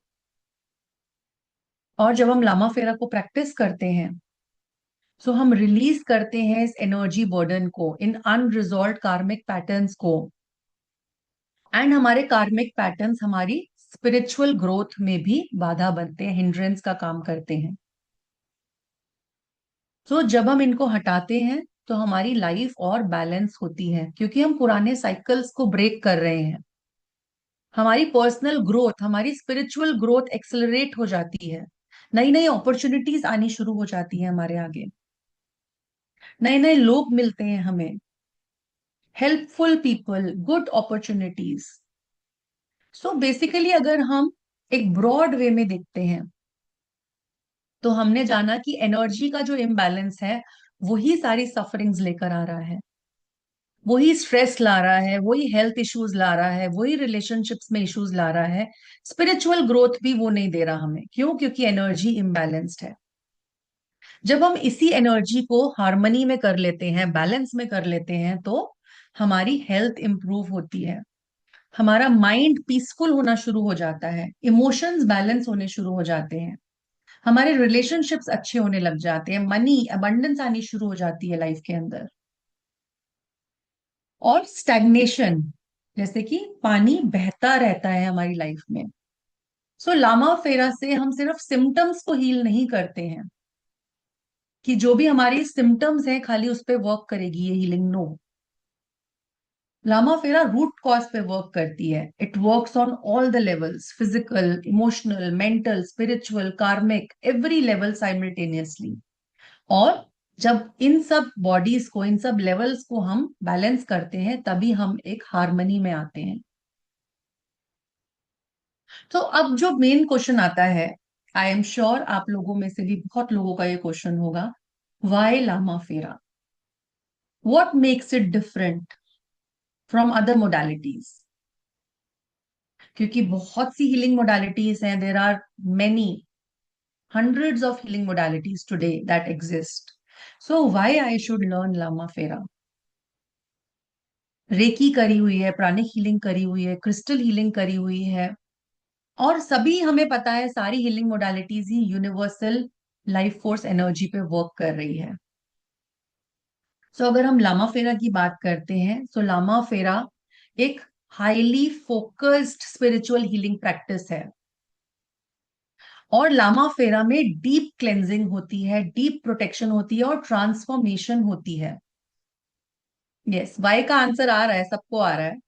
और जब हम लामा फेरा को प्रैक्टिस करते हैं, सो हम रिलीज करते हैं इस एनर्जी बर्डन को, इन अनरिजॉल्व कार्मिक पैटर्न्स को। एंड हमारे कार्मिक पैटर्न्स हमारी स्पिरिचुअल ग्रोथ में भी बाधा बनते हैं, हिंड्रेंस का काम करते हैं। तो जब हम इनको हटाते हैं तो हमारी लाइफ और बैलेंस होती है, क्योंकि हम पुराने साइकिल्स को ब्रेक कर रहे हैं। हमारी पर्सनल ग्रोथ, हमारी स्पिरिचुअल ग्रोथ एक्सेलरेट हो जाती है। नई नई अपॉर्चुनिटीज आनी शुरू हो जाती है हमारे आगे। नए नए लोग मिलते हैं हमें, helpful people, good opportunities. So basically अगर हम एक ब्रॉड वे में देखते हैं, तो हमने जाना कि एनर्जी का जो इम्बैलेंस है वही सारी सफरिंग्स लेकर आ रहा है, वही स्ट्रेस ला रहा है, वही हेल्थ इश्यूज ला रहा है, वही रिलेशनशिप्स में इश्यूज ला रहा है। स्पिरिचुअल ग्रोथ भी वो नहीं दे रहा हमें। क्यों? क्योंकि एनर्जी इम्बैलेंस्ड है। जब हम इसी एनर्जी को हार्मनी में कर लेते हैं, बैलेंस में कर लेते हैं, तो हमारी हेल्थ इंप्रूव होती है, हमारा माइंड पीसफुल होना शुरू हो जाता है, इमोशंस बैलेंस होने शुरू हो जाते हैं, हमारे रिलेशनशिप्स अच्छे होने लग जाते हैं, मनी अबंडेंस आनी शुरू हो जाती है लाइफ के अंदर। और स्टैग्नेशन, जैसे कि पानी बहता रहता है हमारी लाइफ में। सो लामा फेरा से हम सिर्फ सिम्टम्स को हील नहीं करते हैं, कि जो भी हमारी सिम्टम्स हैं खाली उस पे वर्क करेगी ये हीलिंग, नो। लामा फेरा रूट कॉज पे वर्क करती है। It works on all the levels, physical, emotional, mental, spiritual, कार्मिक, एवरी लेवल साइमल्टेनियसली। और जब इन सब बॉडीज को, इन सब लेवल्स को हम बैलेंस करते हैं, तभी हम एक हार्मनी में आते हैं। तो अब जो मेन क्वेश्चन आता है, आई एम श्योर आप लोगों में से भी बहुत लोगों का ये क्वेश्चन होगा, why Lama Fera? What makes it different from other modalities? क्योंकि बहुत सी हीलिंग मोडालिटीज हैं, there are many hundreds of healing modalities today that exist. So why I should learn Lama Fera? Reiki करी हुई है, प्राणिक हीलिंग करी हुई है, क्रिस्टल हीलिंग करी हुई है, और सभी हमें पता है सारी हीलिंग मोडालिटीज ही यूनिवर्सल लाइफ फोर्स एनर्जी पे वर्क कर रही है। सो अगर हम लामा फेरा की बात करते हैं, सो लामा फेरा एक highly focused spiritual healing practice है। और लामा फेरा में डीप क्लेंजिंग होती है, डीप प्रोटेक्शन होती है, और ट्रांसफॉर्मेशन होती है। यस, वाई का आंसर आ रहा है, सबको आ रहा है।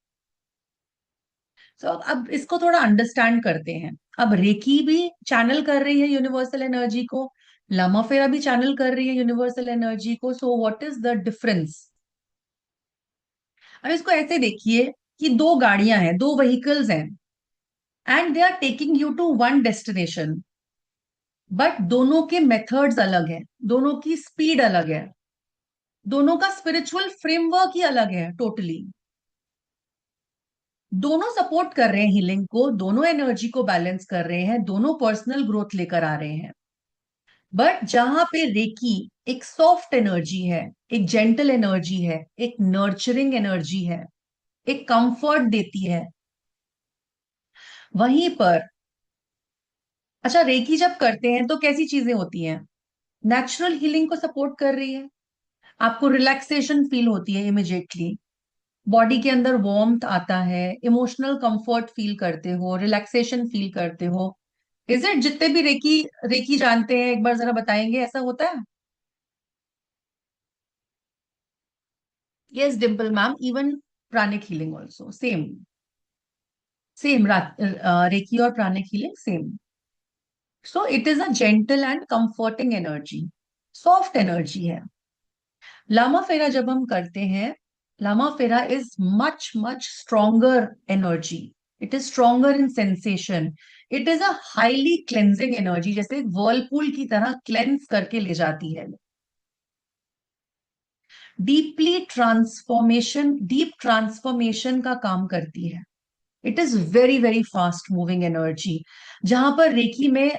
अब इसको थोड़ा अंडरस्टैंड करते हैं। अब रेकी भी चैनल कर रही है यूनिवर्सल एनर्जी को, लामा फेरा भी चैनल कर रही है यूनिवर्सल एनर्जी को। So what is the difference? अब इसको ऐसे देखिए कि दो गाड़ियां हैं, दो व्हीकल्स हैं, and they are taking you to one destination, but दोनों के मेथड्स अलग हैं, दोनों की स्पीड अलग है, दोनों का स्पिरिचुअल फ्रेमवर्क ही अलग है टोटली। दोनों सपोर्ट कर रहे हैं हीलिंग को, दोनों एनर्जी को बैलेंस कर रहे हैं, दोनों पर्सनल ग्रोथ लेकर आ रहे हैं। बट जहां पे रेकी एक सॉफ्ट एनर्जी है, एक जेंटल एनर्जी है, एक नर्चरिंग एनर्जी है, एक कंफर्ट देती है, वहीं पर अच्छा, रेकी जब करते हैं तो कैसी चीजें होती हैं? नेचुरल हीलिंग को सपोर्ट कर रही है। आपको रिलैक्सेशन फील होती है इमिजिएटली, बॉडी के अंदर वार्मथ आता है, इमोशनल कंफर्ट फील करते हो, रिलैक्सेशन फील करते हो। Is it? जितने भी रेकी रेकी जानते हैं एक बार जरा बताएंगे, ऐसा होता है? Yes Dimple ma'am, even pranic healing also same. Same reiki और pranic healing same. So it is a gentle and comforting energy, soft energy है। लामा फेरा जब हम करते हैं, Lama Fera is much much stronger energy. It is stronger in sensation. It is a highly cleansing energy, जैसे whirlpool की तरह cleanse करके ले जाती है। डीप ट्रांसफॉर्मेशन का काम करती है। It is very very fast moving energy. जहां पर रेकी में,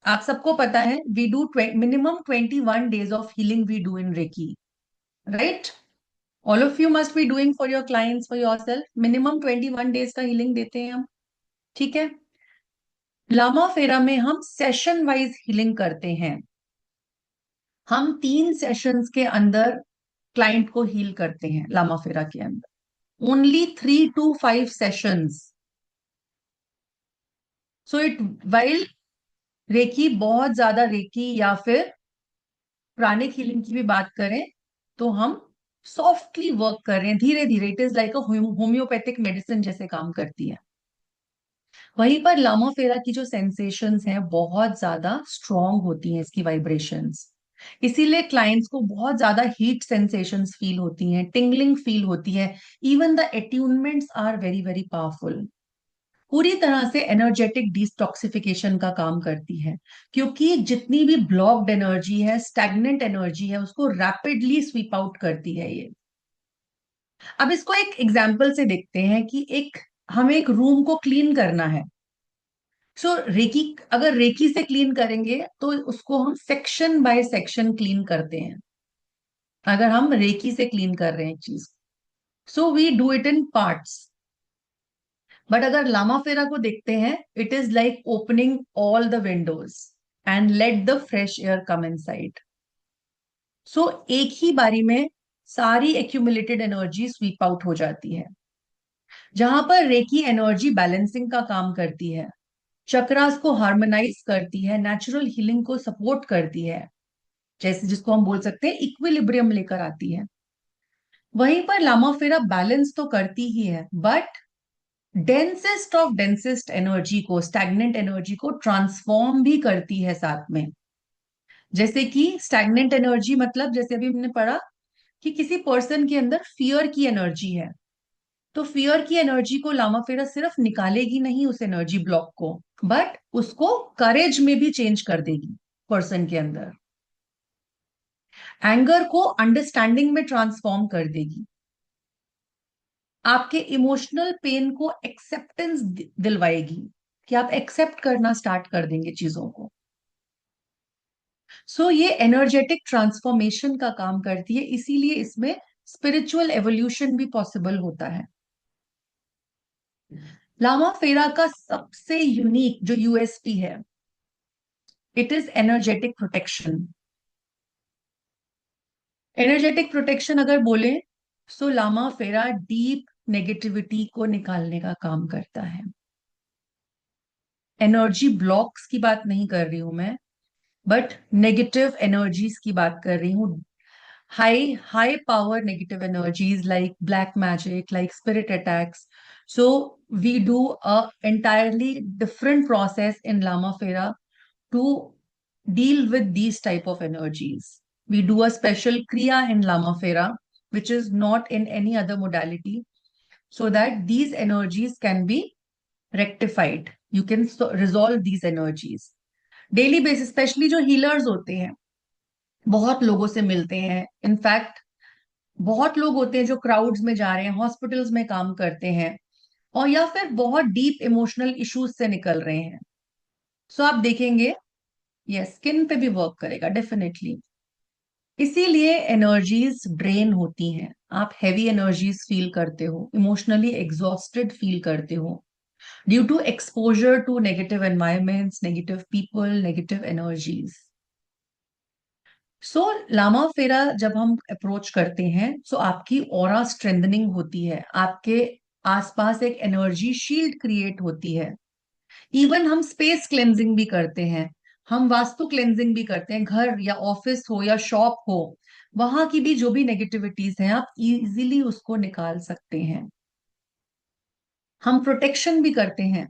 आप सबको पता है, we do minimum 21 days of healing we do in Reiki, right? All of you must be doing for your clients, for your self, minimum 21 days का healing देते हैं हम। ठीक है। लामा फेरा में हम सेशन वाइज हीलिंग करते हैं। हम 3 सेशंस के अंदर क्लाइंट को हील करते हैं लामा फेरा के अंदर, only 3 to 5 sessions. So it, while Reiki, बहुत ज्यादा रेकी या फिर प्राणिक हीलिंग की भी बात करें, तो हम सॉफ्टली वर्क कर रहे हैं, धीरे धीरे। It is like a homeopathic medicine जैसे काम करती है। वहीं पर लामा फेरा की जो सेंसेशंस हैं बहुत ज्यादा स्ट्रांग होती हैं, इसकी वाइब्रेशंस। इसीलिए क्लाइंट्स को बहुत ज्यादा हीट सेंसेशंस फील होती हैं, टिंगलिंग फील होती है। Even the attunements are very very powerful. पूरी तरह से एनर्जेटिक डिटॉक्सिफिकेशन का काम करती है, क्योंकि जितनी भी ब्लॉक्ड एनर्जी है, स्टैग्नेंट एनर्जी है, उसको रैपिडली स्वीप आउट करती है ये। अब इसको एक एग्जाम्पल से देखते हैं कि एक, हमें एक रूम को क्लीन करना है। सो रेकी, अगर रेकी से क्लीन करेंगे तो उसको हम सेक्शन बाय सेक्शन क्लीन करते हैं, अगर हम रेकी से क्लीन कर रहे हैं एक चीज। So we do it in parts. But अगर लामा फेरा को देखते हैं, it is like opening all the windows and let the fresh air come inside. So एक ही बारी में सारी एक्यूमुलेटेड एनर्जी स्वीप आउट हो जाती है। जहां पर रेकी एनर्जी बैलेंसिंग का काम करती है, चक्रास को हार्मोनाइज करती है, नेचुरल हीलिंग को सपोर्ट करती है, जैसे जिसको हम बोल सकते हैं इक्विलिब्रियम लेकर आती है। वहीं पर लामा फेरा बैलेंस तो करती ही है, but densest of densest energy को, स्टैग्नेंट एनर्जी को ट्रांसफॉर्म भी करती है साथ में। जैसे कि स्टैग्नेंट एनर्जी मतलब, जैसे अभी हमने पढ़ा कि किसी पर्सन के अंदर फियर की एनर्जी है, तो फियर की एनर्जी को लामा फेरा सिर्फ निकालेगी नहीं, उस एनर्जी ब्लॉक को, बट उसको करेज में भी चेंज कर देगी पर्सन के अंदर। एंगर को अंडरस्टैंडिंग में ट्रांसफॉर्म कर देगी। आपके इमोशनल पेन को एक्सेप्टेंस दिलवाएगी, कि आप एक्सेप्ट करना स्टार्ट कर देंगे चीजों को। सो ये एनर्जेटिक ट्रांसफॉर्मेशन का काम करती है, इसीलिए इसमें स्पिरिचुअल एवोल्यूशन भी पॉसिबल होता है। लामा फेरा का सबसे यूनिक जो यूएसपी है, it is energetic protection. Energetic protection अगर बोले, सो लामा फेरा डीप नेगेटिविटी को निकालने का काम करता है। एनर्जी ब्लॉक्स की बात नहीं कर रही हूं मैं, बट नेगेटिव एनर्जीज की बात कर रही हूँ। High power negative energies like black magic, like spirit attacks. So we do a entirely different process in Lama Fera to deal with these type of energies. We do a special kriya in Lama Fera, which is not in any other modality, so that these energies can be rectified. You can resolve these energies. Daily basis, specially जो healers होते हैं, बहुत लोगों से मिलते हैं। In fact बहुत लोग होते हैं जो क्राउड्स में जा रहे हैं, हॉस्पिटल्स में काम करते हैं, और या फिर बहुत डीप इमोशनल इश्यूज से निकल रहे हैं। सो आप देखेंगे, ये स्किन पे भी वर्क करेगा डेफिनेटली। इसीलिए एनर्जीज ड्रेन होती हैं, आप हैवी एनर्जीज फील करते हो, इमोशनली एग्जॉस्टेड फील करते हो। Due to exposure to negative environments, negative people, negative energies. So Lama Fera जब हम अप्रोच करते हैं, सो आपकी ऑरा स्ट्रेंथनिंग होती है, आपके आसपास एक एनर्जी शील्ड क्रिएट होती है। इवन हम स्पेस क्लेंजिंग भी करते हैं, हम वास्तु क्लेंजिंग भी करते हैं, घर या ऑफिस हो या शॉप हो, वहां की भी जो भी नेगेटिविटीज हैं आप इजीली उसको निकाल सकते हैं। हम प्रोटेक्शन भी करते हैं,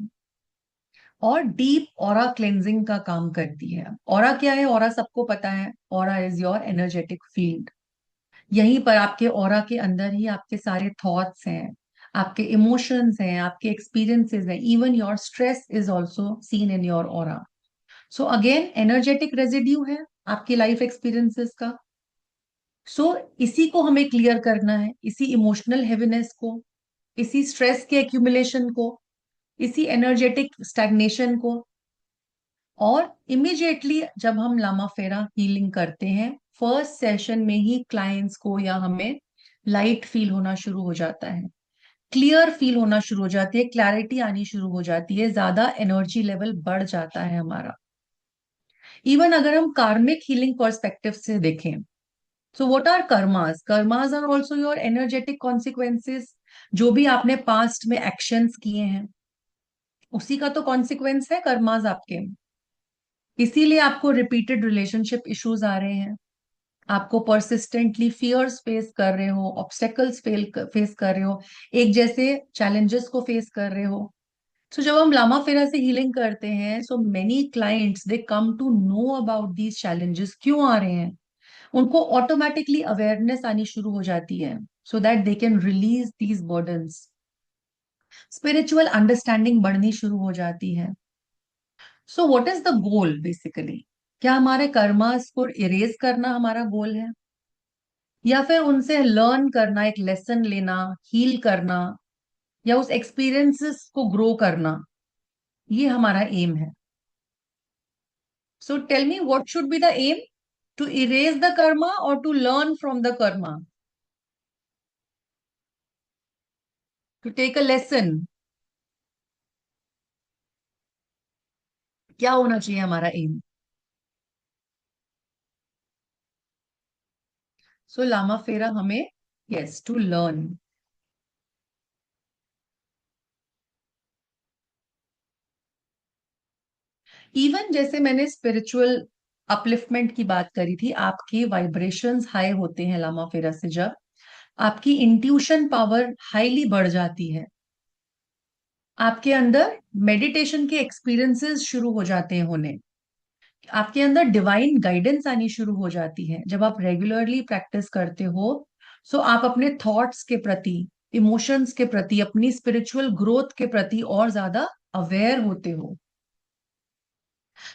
और डीप ऑरा क्लेंजिंग का काम करती है। ऑरा क्या है? ऑरा सबको पता है, aura is your energetic field. यहीं पर आपके ऑरा के अंदर ही आपके सारे थॉट्स हैं, आपके इमोशंस हैं, आपके एक्सपीरियंसेस हैं, even your stress is also seen in your aura. So again energetic residue है आपकी लाइफ एक्सपीरियंसेस का। सो इसी को हमें क्लियर करना है, इसी इमोशनल हेवीनेस को, इसी स्ट्रेस के एक्यूमुलेशन को, इसी एनर्जेटिक स्टैग्नेशन को। और इमिजिएटली जब हम लामा फेरा हीलिंग करते हैं, फर्स्ट सेशन में ही क्लाइंट्स को या हमें लाइट फील होना शुरू हो जाता है, क्लियर फील होना शुरू हो जाती है, क्लैरिटी आनी शुरू हो जाती है, ज्यादा एनर्जी लेवल बढ़ जाता है हमारा। इवन अगर हम कार्मिक हीलिंग पर्सपेक्टिव से देखें, so what are karmas? Karmas are also your energetic consequences. जो भी आपने पास्ट में एक्शंस किए हैं, उसी का तो कॉन्सिक्वेंस है कर्मास आपके। इसीलिए आपको रिपीटेड रिलेशनशिप इश्यूज आ रहे हैं, आपको परसिस्टेंटली फियर्स फेस कर रहे हो, ऑब्स्टेकल्स फेस कर रहे हो, एक जैसे चैलेंजेस को फेस कर रहे हो। सो जब हम लामा फेरा से हीलिंग करते हैं, so many clients they come to know about these challenges क्यों आ रहे हैं। उनको ऑटोमेटिकली अवेयरनेस आनी शुरू हो जाती है, so that they can release these burdens. Spiritual understanding बढ़नी शुरू हो जाती है। So what is the goal basically? क्या हमारे कर्मास को इरेज करना हमारा गोल है, या फिर उनसे लर्न करना, एक लेसन लेना, हील करना, या उस एक्सपीरियंसेस को ग्रो करना? ये हमारा एम है। So tell me, what should be the aim? To erase the karma और to learn from the karma? To take a lesson? क्या होना चाहिए हमारा एम? सो लामा फेरा हमें, यस, टू लर्न। इवन जैसे मैंने स्पिरिचुअल अपलिफ्टमेंट की बात करी थी, आपके वाइब्रेशंस हाई होते हैं लामा फेरा से, जब आपकी इंट्यूशन पावर हाईली बढ़ जाती है, आपके अंदर मेडिटेशन के एक्सपीरियंसेस शुरू हो जाते हैं होने, आपके अंदर डिवाइन गाइडेंस आनी शुरू हो जाती है जब आप रेगुलरली प्रैक्टिस करते हो। सो आप अपने थॉट्स के प्रति, इमोशंस के प्रति, अपनी स्पिरिचुअल ग्रोथ के प्रति और ज्यादा अवेयर होते हो।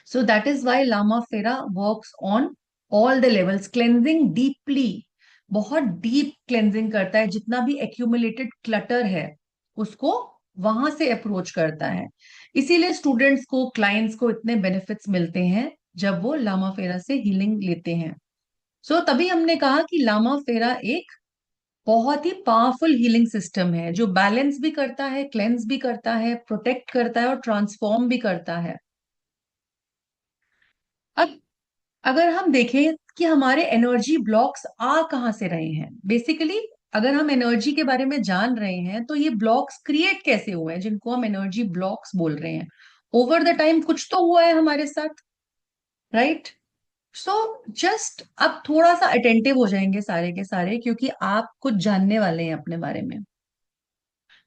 So that is why Lama Fera works on all the levels, cleansing deeply, बहुत डीप क्लेंजिंग करता है, जितना भी एक्यूमुलेटेड क्लटर है उसको वहां से अप्रोच करता है। इसीलिए स्टूडेंट्स को, क्लाइंट्स को इतने बेनिफिट्स मिलते हैं जब वो लामा फेरा से हीलिंग लेते हैं। सो तभी हमने कहा कि लामा फेरा एक बहुत ही पावरफुल हीलिंग सिस्टम है, जो बैलेंस भी करता है, क्लेंस भी करता है, प्रोटेक्ट करता है और ट्रांसफॉर्म भी करता है। अब अगर हम देखें कि हमारे एनर्जी ब्लॉक्स आ कहाँ से रहे हैं, बेसिकली अगर हम एनर्जी के बारे में जान रहे हैं, तो ये ब्लॉक्स क्रिएट कैसे हुए हैं जिनको हम एनर्जी ब्लॉक्स बोल रहे हैं? ओवर द टाइम कुछ तो हुआ है हमारे साथ, राइट? सो जस्ट अब थोड़ा सा अटेंटिव हो जाएंगे सारे के सारे, क्योंकि आप कुछ जानने वाले हैं अपने बारे में।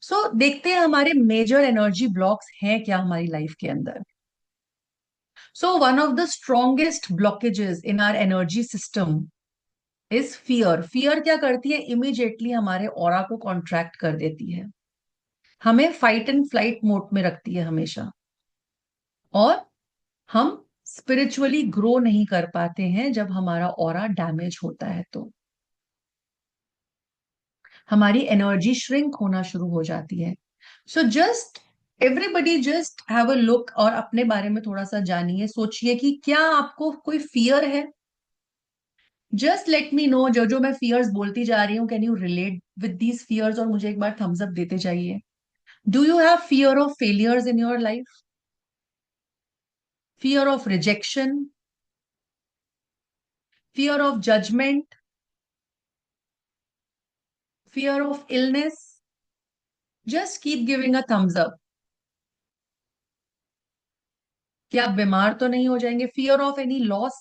देखते हैं हमारे मेजर एनर्जी ब्लॉक्स हैं क्या हमारी लाइफ के अंदर। One of the strongest blockages in our energy system is fear. Fear क्या करती है? इमिजिएटली हमारे ऑरा को कॉन्ट्रैक्ट कर देती है, हमें फाइट एंड फ्लाइट मोड में रखती है हमेशा, और हम स्पिरिचुअली ग्रो नहीं कर पाते हैं जब हमारा ऑरा डैमेज होता है, तो हमारी एनर्जी श्रिंक होना शुरू हो जाती है। So just everybody just have a look, और अपने बारे में थोड़ा सा जानिए, सोचिए कि क्या आपको कोई फियर है। जस्ट लेट मी नो, जो जो मैं फियर्स बोलती जा रही हूँ, can you relate with these fears? और मुझे एक बार थम्स अप देते जाइए। Do you have fear of failures in your life? Fear of rejection? Fear of judgement? Fear of illness? Just keep giving a thumbs up कि आप बीमार तो नहीं हो जाएंगे। Fear of any loss?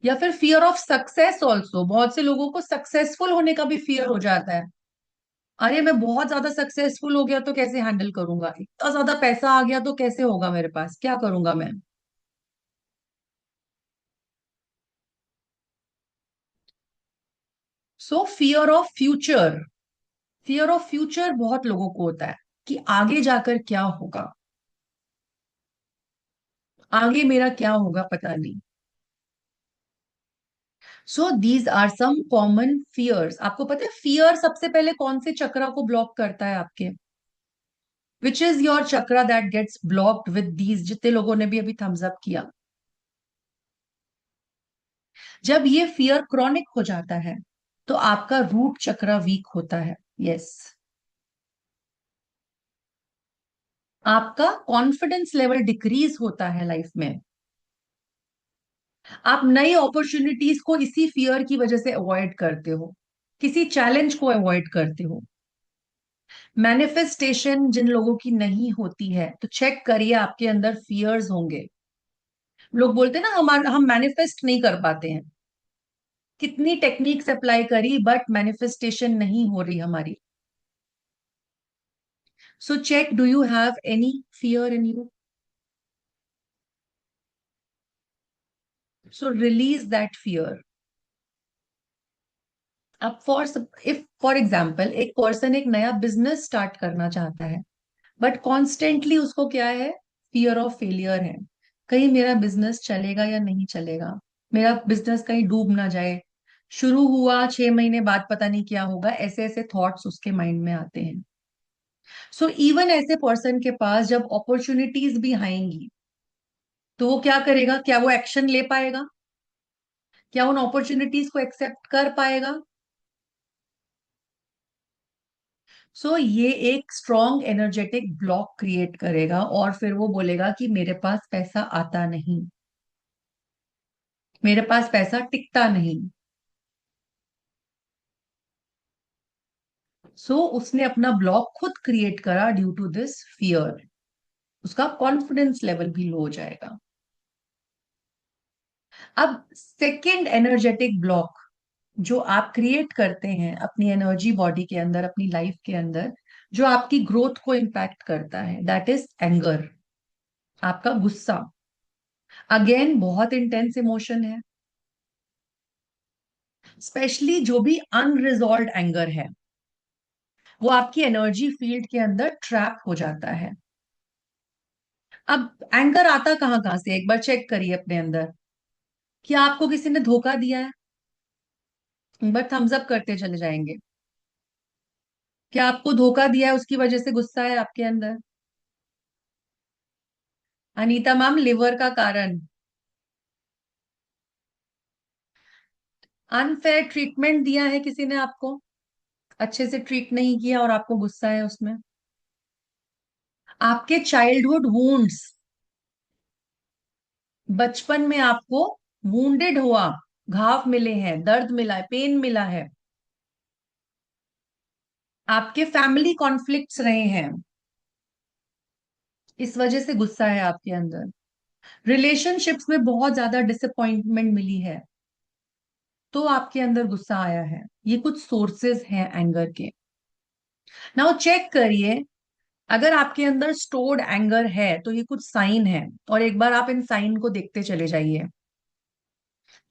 या फिर फियर ऑफ सक्सेस ऑल्सो, बहुत से लोगों को सक्सेसफुल होने का भी फियर हो जाता है। अरे मैं बहुत ज्यादा सक्सेसफुल हो गया तो कैसे हैंडल करूंगा, इतना ज्यादा पैसा आ गया तो कैसे होगा मेरे पास, क्या करूंगा मैं। सो fear of future. Fear of future बहुत लोगों को होता है कि आगे जाकर क्या होगा, आगे मेरा क्या होगा पता नहीं। So these are some common fears. आपको पता है फियर सबसे पहले कौन से चक्रा को ब्लॉक करता है आपके? Which is your chakra that gets blocked with these, जितने लोगों ने भी अभी थम्स अप किया? जब ये फियर क्रॉनिक हो जाता है तो आपका रूट चक्रा वीक होता है। यस। आपका कॉन्फिडेंस लेवल डिक्रीज होता है लाइफ में। आप नई अपॉर्चुनिटीज को इसी फियर की वजह से अवॉइड करते हो, किसी चैलेंज को अवॉइड करते हो। मैनिफेस्टेशन जिन लोगों की नहीं होती है तो चेक करिए आपके अंदर फियर्स होंगे। लोग बोलते हैं ना हम मैनिफेस्ट नहीं कर पाते हैं, कितनी टेक्निक्स अप्लाई करी बट मैनिफेस्टेशन नहीं हो रही हमारी। So check, do you have any fear in you? So release that fear. अब इफ फॉर एग्जाम्पल एक पर्सन एक नया बिजनेस स्टार्ट करना चाहता है बट कॉन्स्टेंटली उसको क्या है, फियर ऑफ फेलियर है। कहीं मेरा बिजनेस चलेगा या नहीं चलेगा, मेरा बिजनेस कहीं डूब ना जाए, शुरू हुआ 6 महीने बाद पता नहीं क्या होगा, ऐसे ऐसे थॉट्स उसके माइंड में आते हैं। सो इवन ऐसे पर्सन के पास जब अपॉर्चुनिटीज भी आएंगी तो वो क्या करेगा, क्या वो एक्शन ले पाएगा, क्या उन अपॉर्चुनिटीज को एक्सेप्ट कर पाएगा? सो ये एक स्ट्रॉन्ग एनर्जेटिक ब्लॉक क्रिएट करेगा और फिर वो बोलेगा कि मेरे पास पैसा आता नहीं, मेरे पास पैसा टिकता नहीं। उसने अपना ब्लॉक खुद क्रिएट करा ड्यू टू दिस फियर। उसका कॉन्फिडेंस लेवल भी लो हो जाएगा। अब सेकंड एनर्जेटिक ब्लॉक जो आप क्रिएट करते हैं अपनी एनर्जी बॉडी के अंदर, अपनी लाइफ के अंदर, जो आपकी ग्रोथ को इम्पैक्ट करता है, दैट इज एंगर। आपका गुस्सा अगेन बहुत इंटेंस इमोशन है, स्पेशली जो भी अनरिजॉल्व एंगर है वो आपकी एनर्जी फील्ड के अंदर ट्रैप हो जाता है। अब एंगर आता कहाँ कहाँ से, एक बार चेक करिए अपने अंदर। क्या आपको किसी ने धोखा दिया है? एक बार थम्स अप करते चले जाएंगे। क्या आपको धोखा दिया है उसकी वजह से गुस्सा है आपके अंदर? अनीता मैम, लिवर का कारण? अनफेयर ट्रीटमेंट दिया है किसी ने आपको, अच्छे से ट्रीट नहीं किया और आपको गुस्सा है उसमें? आपके चाइल्डहुड वुंड्स, बचपन में आपको वुंडेड हुआ, घाव मिले हैं, दर्द मिला है, पेन मिला है, आपके फैमिली कॉन्फ्लिक्ट्स रहे हैं, इस वजह से गुस्सा है आपके अंदर। रिलेशनशिप्स में बहुत ज्यादा डिसअपॉइंटमेंट मिली है तो आपके अंदर गुस्सा आया है। ये कुछ सोर्सेस हैं एंगर के। नाउ चेक करिए, अगर आपके अंदर स्टोर्ड एंगर है तो ये कुछ साइन है, और एक बार आप इन साइन को देखते चले जाइए।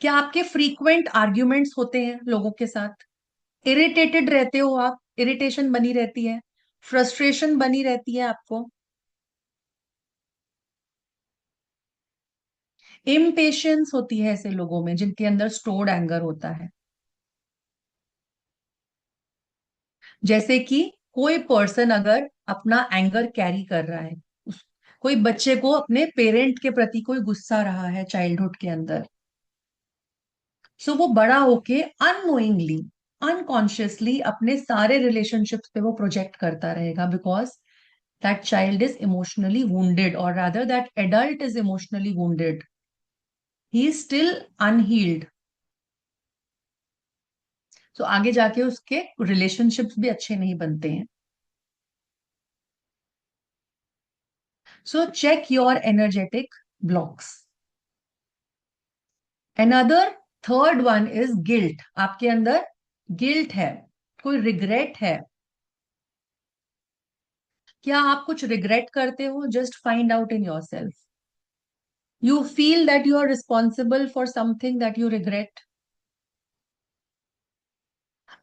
क्या आपके फ्रीक्वेंट आर्ग्यूमेंट्स होते हैं लोगों के साथ? इरिटेटेड रहते हो आप, इरिटेशन बनी रहती है, फ्रस्ट्रेशन बनी रहती है आपको? इम्पेशंस होती है ऐसे लोगों में जिनके अंदर स्टोर्ड एंगर होता है। जैसे कि कोई पर्सन अगर अपना एंगर कैरी कर रहा है, कोई बच्चे को अपने पेरेंट के प्रति कोई गुस्सा रहा है चाइल्डहुड के अंदर, सो वो बड़ा होके अननोइंगली अनकॉन्शियसली अपने सारे रिलेशनशिप्स पे वो प्रोजेक्ट करता रहेगा, because that child is emotionally wounded, or rather that adult is emotionally wounded. He is still unhealed. So आगे जाके उसके रिलेशनशिप्स भी अच्छे नहीं बनते हैं. So check your energetic blocks. Another third one is guilt. आपके अंदर गिल्ट है, कोई रिग्रेट है. क्या आप कुछ रिग्रेट करते हो? Just find out in yourself. You feel that you are responsible for something that you regret.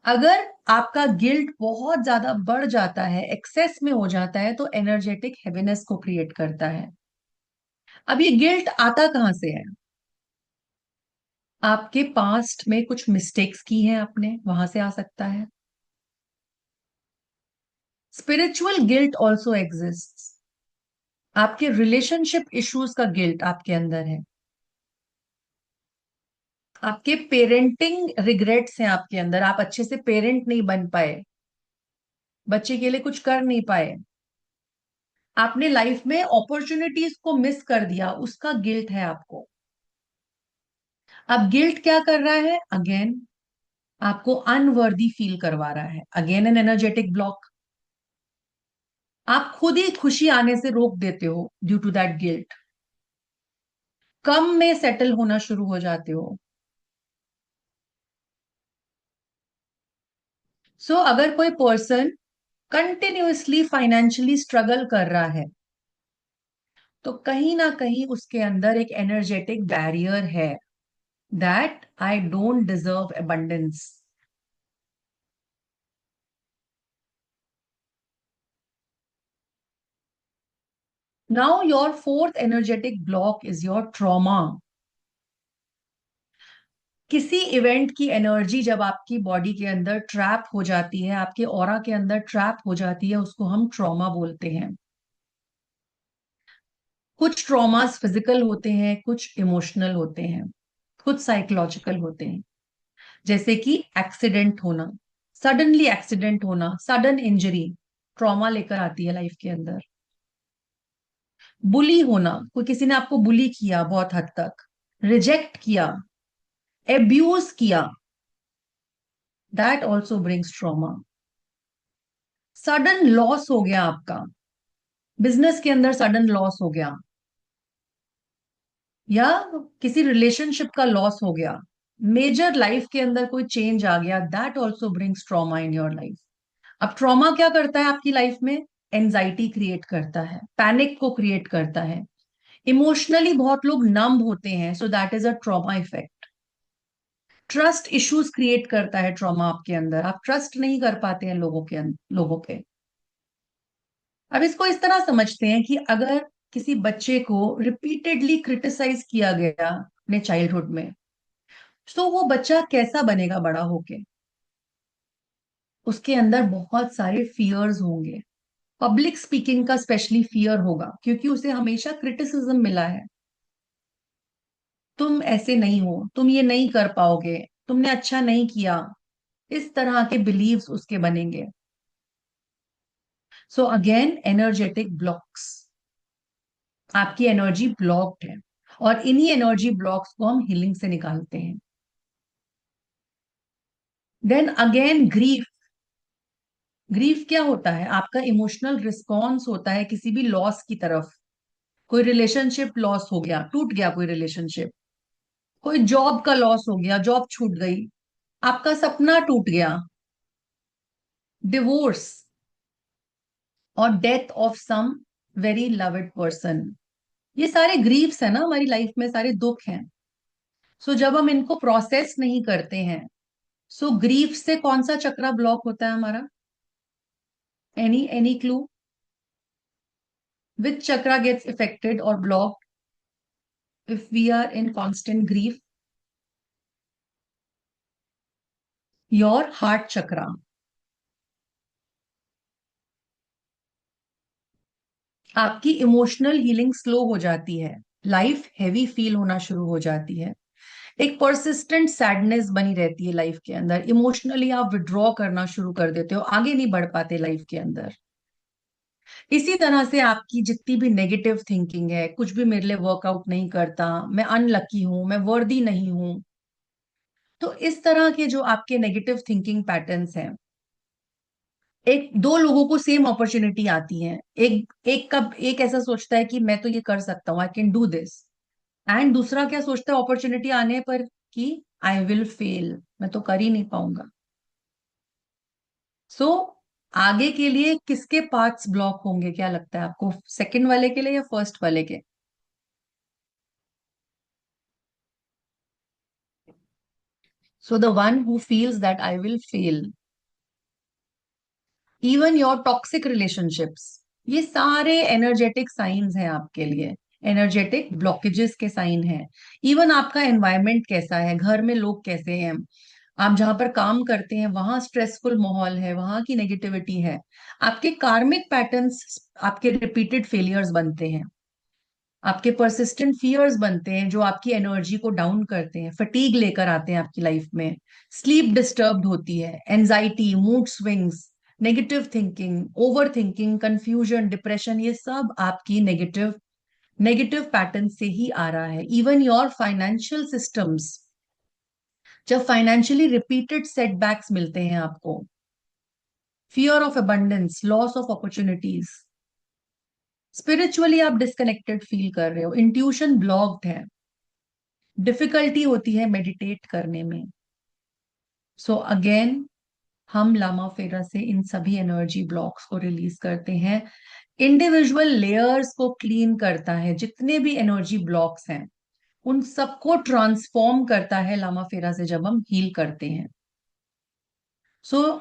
अगर आपका गिल्ट बहुत ज्यादा बढ़ जाता है, एक्सेस में हो जाता है, तो एनर्जेटिक हैवीनेस को क्रिएट करता है. अब ये गिल्ट आता कहां से है? आपके पास्ट में कुछ मिस्टेक्स की हैं आपने, वहां से आ सकता है. Spiritual guilt also exist. आपके रिलेशनशिप इश्यूज का गिल्ट आपके अंदर है. आपके पेरेंटिंग रिग्रेट्स हैं आपके अंदर, आप अच्छे से पेरेंट नहीं बन पाए, बच्चे के लिए कुछ कर नहीं पाए, आपने लाइफ में अपॉर्चुनिटीज को मिस कर दिया, उसका गिल्ट है आपको. अब गिल्ट क्या कर रहा है? अगेन आपको अनवर्दी फील करवा रहा है. Again an energetic block. आप खुद ही खुशी आने से रोक देते हो ड्यू टू दैट गिल्ट. कम में सेटल होना शुरू हो जाते हो. अगर कोई पर्सन कंटिन्यूअसली फाइनेंशियली स्ट्रगल कर रहा है, तो कहीं ना कहीं उसके अंदर एक एनर्जेटिक बैरियर है, that I don't deserve abundance. Now your fourth energetic block is your trauma. किसी इवेंट की एनर्जी जब आपकी बॉडी के अंदर ट्रैप हो जाती है, आपके ऑरा के अंदर ट्रैप हो जाती है, उसको हम ट्रॉमा बोलते हैं. कुछ ट्रॉमास फिजिकल होते हैं, कुछ इमोशनल होते हैं, कुछ साइकोलॉजिकल होते हैं. जैसे कि एक्सीडेंट होना, सडनली एक्सीडेंट होना, सडन इंजरी ट्रॉमा लेकर आती है लाइफ के अंदर. बुली होना, कोई किसी ने आपको बुली किया बहुत हद तक, रिजेक्ट किया, एब्यूज किया, that also brings trauma. Sudden loss हो गया आपका, बिजनेस के अंदर सडन लॉस हो गया, या किसी रिलेशनशिप का लॉस हो गया, मेजर लाइफ के अंदर कोई चेंज आ गया, that also brings trauma in your life. अब ट्रॉमा क्या करता है आपकी लाइफ में? एंजाइटी क्रिएट करता है, पैनिक को क्रिएट करता है. इमोशनली बहुत लोग नम होते हैं, सो that is a trauma effect. Trust issues create करता है ट्रॉमा आपके अंदर, आप ट्रस्ट नहीं कर पाते हैं लोगों पे. अब इसको इस तरह समझते हैं कि अगर किसी बच्चे को रिपीटेडली क्रिटिसाइज किया गया अपने चाइल्डहुड में, तो वो बच्चा कैसा बनेगा बड़ा होके? उसके अंदर बहुत सारे फियर्स होंगे. पब्लिक स्पीकिंग का स्पेशली फियर होगा, क्योंकि उसे हमेशा क्रिटिसिज्म मिला है. तुम ऐसे नहीं हो, तुम ये नहीं कर पाओगे, तुमने अच्छा नहीं किया. इस तरह के बिलीव्स उसके बनेंगे. So again energetic blocks. आपकी एनर्जी ब्लॉक्ड है, और इन्हीं एनर्जी ब्लॉक्स को हम हीलिंग से निकालते हैं. Then again grief. ग्रीफ क्या होता है? आपका इमोशनल रिस्पॉन्स होता है किसी भी लॉस की तरफ. कोई रिलेशनशिप लॉस हो गया, टूट गया कोई रिलेशनशिप, कोई जॉब का लॉस हो गया, जॉब छूट गई, आपका सपना टूट गया, डिवोर्स, और death of some very loved person. ये सारे ग्रीफ्स है ना हमारी लाइफ में, सारे दुख हैं. जब हम इनको प्रोसेस नहीं करते हैं, ग्रीफ से कौन सा चक्रा ब्लॉक होता है हमारा? Any clue? Which chakra gets affected और blocked if we are in constant grief? Your heart chakra. आपकी इमोशनल हीलिंग स्लो हो जाती है, लाइफ हैवी फील होना शुरू हो जाती है. एक परसिस्टेंट सैडनेस बनी रहती है लाइफ के अंदर, इमोशनली आप विड्रॉ करना शुरू कर देते हो, आगे नहीं बढ़ पाते लाइफ के अंदर। इसी तरह से आपकी जितनी भी नेगेटिव थिंकिंग है, कुछ भी मेरे लिए वर्कआउट नहीं करता, मैं अनलकी हूं, मैं वर्दी नहीं हूं, तो इस तरह के जो आपके नेगेटिव थिंकिंग पैटर्न्स हैं, एक दो लोगों को सेम अपॉर्चुनिटी आती है, एक एक का एक ऐसा सोचता है कि मैं तो ये कर सकता हूँ, I can do this, and दूसरा क्या सोचता है अपॉर्चुनिटी आने पर कि आई विल फेल, मैं तो कर ही नहीं पाऊंगा। सो आगे के लिए किसके पार्ट्स ब्लॉक होंगे, क्या लगता है आपको, सेकंड वाले के लिए या फर्स्ट वाले के? So the one who feels that I will fail, even your toxic relationships, ये सारे एनर्जेटिक साइंस हैं आपके लिए, एनर्जेटिक ब्लॉकेजेस के साइन हैं। इवन आपका एनवायरनमेंट कैसा है, घर में लोग कैसे हैं, आप जहां पर काम करते हैं वहां स्ट्रेसफुल माहौल है, वहां की नेगेटिविटी है, आपके कार्मिक पैटर्न्स, आपके रिपीटेड फेलियर्स बनते हैं, आपके परसिस्टेंट फियर्स बनते हैं जो आपकी एनर्जी को डाउन करते हैं, फटीग लेकर आते हैं आपकी लाइफ में, स्लीप डिस्टर्ब्ड होती है, anxiety, mood swings, negative thinking, over thinking, confusion, depression, ये सब आपकी नेगेटिव नेगेटिव पैटर्न से ही आ रहा है। इवन योर फाइनेंशियल सिस्टम्स, जब फाइनेंशियली रिपीटेड सेटबैक्स मिलते हैं आपको, fear of abundance, loss of opportunities, spiritually आप डिस्कनेक्टेड फील कर रहे हो, इंट्यूशन ब्लॉक्ड है, डिफिकल्टी होती है मेडिटेट करने में। सो अगेन हम लामा फेरा से इन सभी एनर्जी ब्लॉक्स को रिलीज करते हैं, इंडिविजुअल लेयर्स को क्लीन करता है, जितने भी एनर्जी ब्लॉक्स हैं उन सबको ट्रांसफॉर्म करता है लामा फेरा से जब हम हील करते हैं।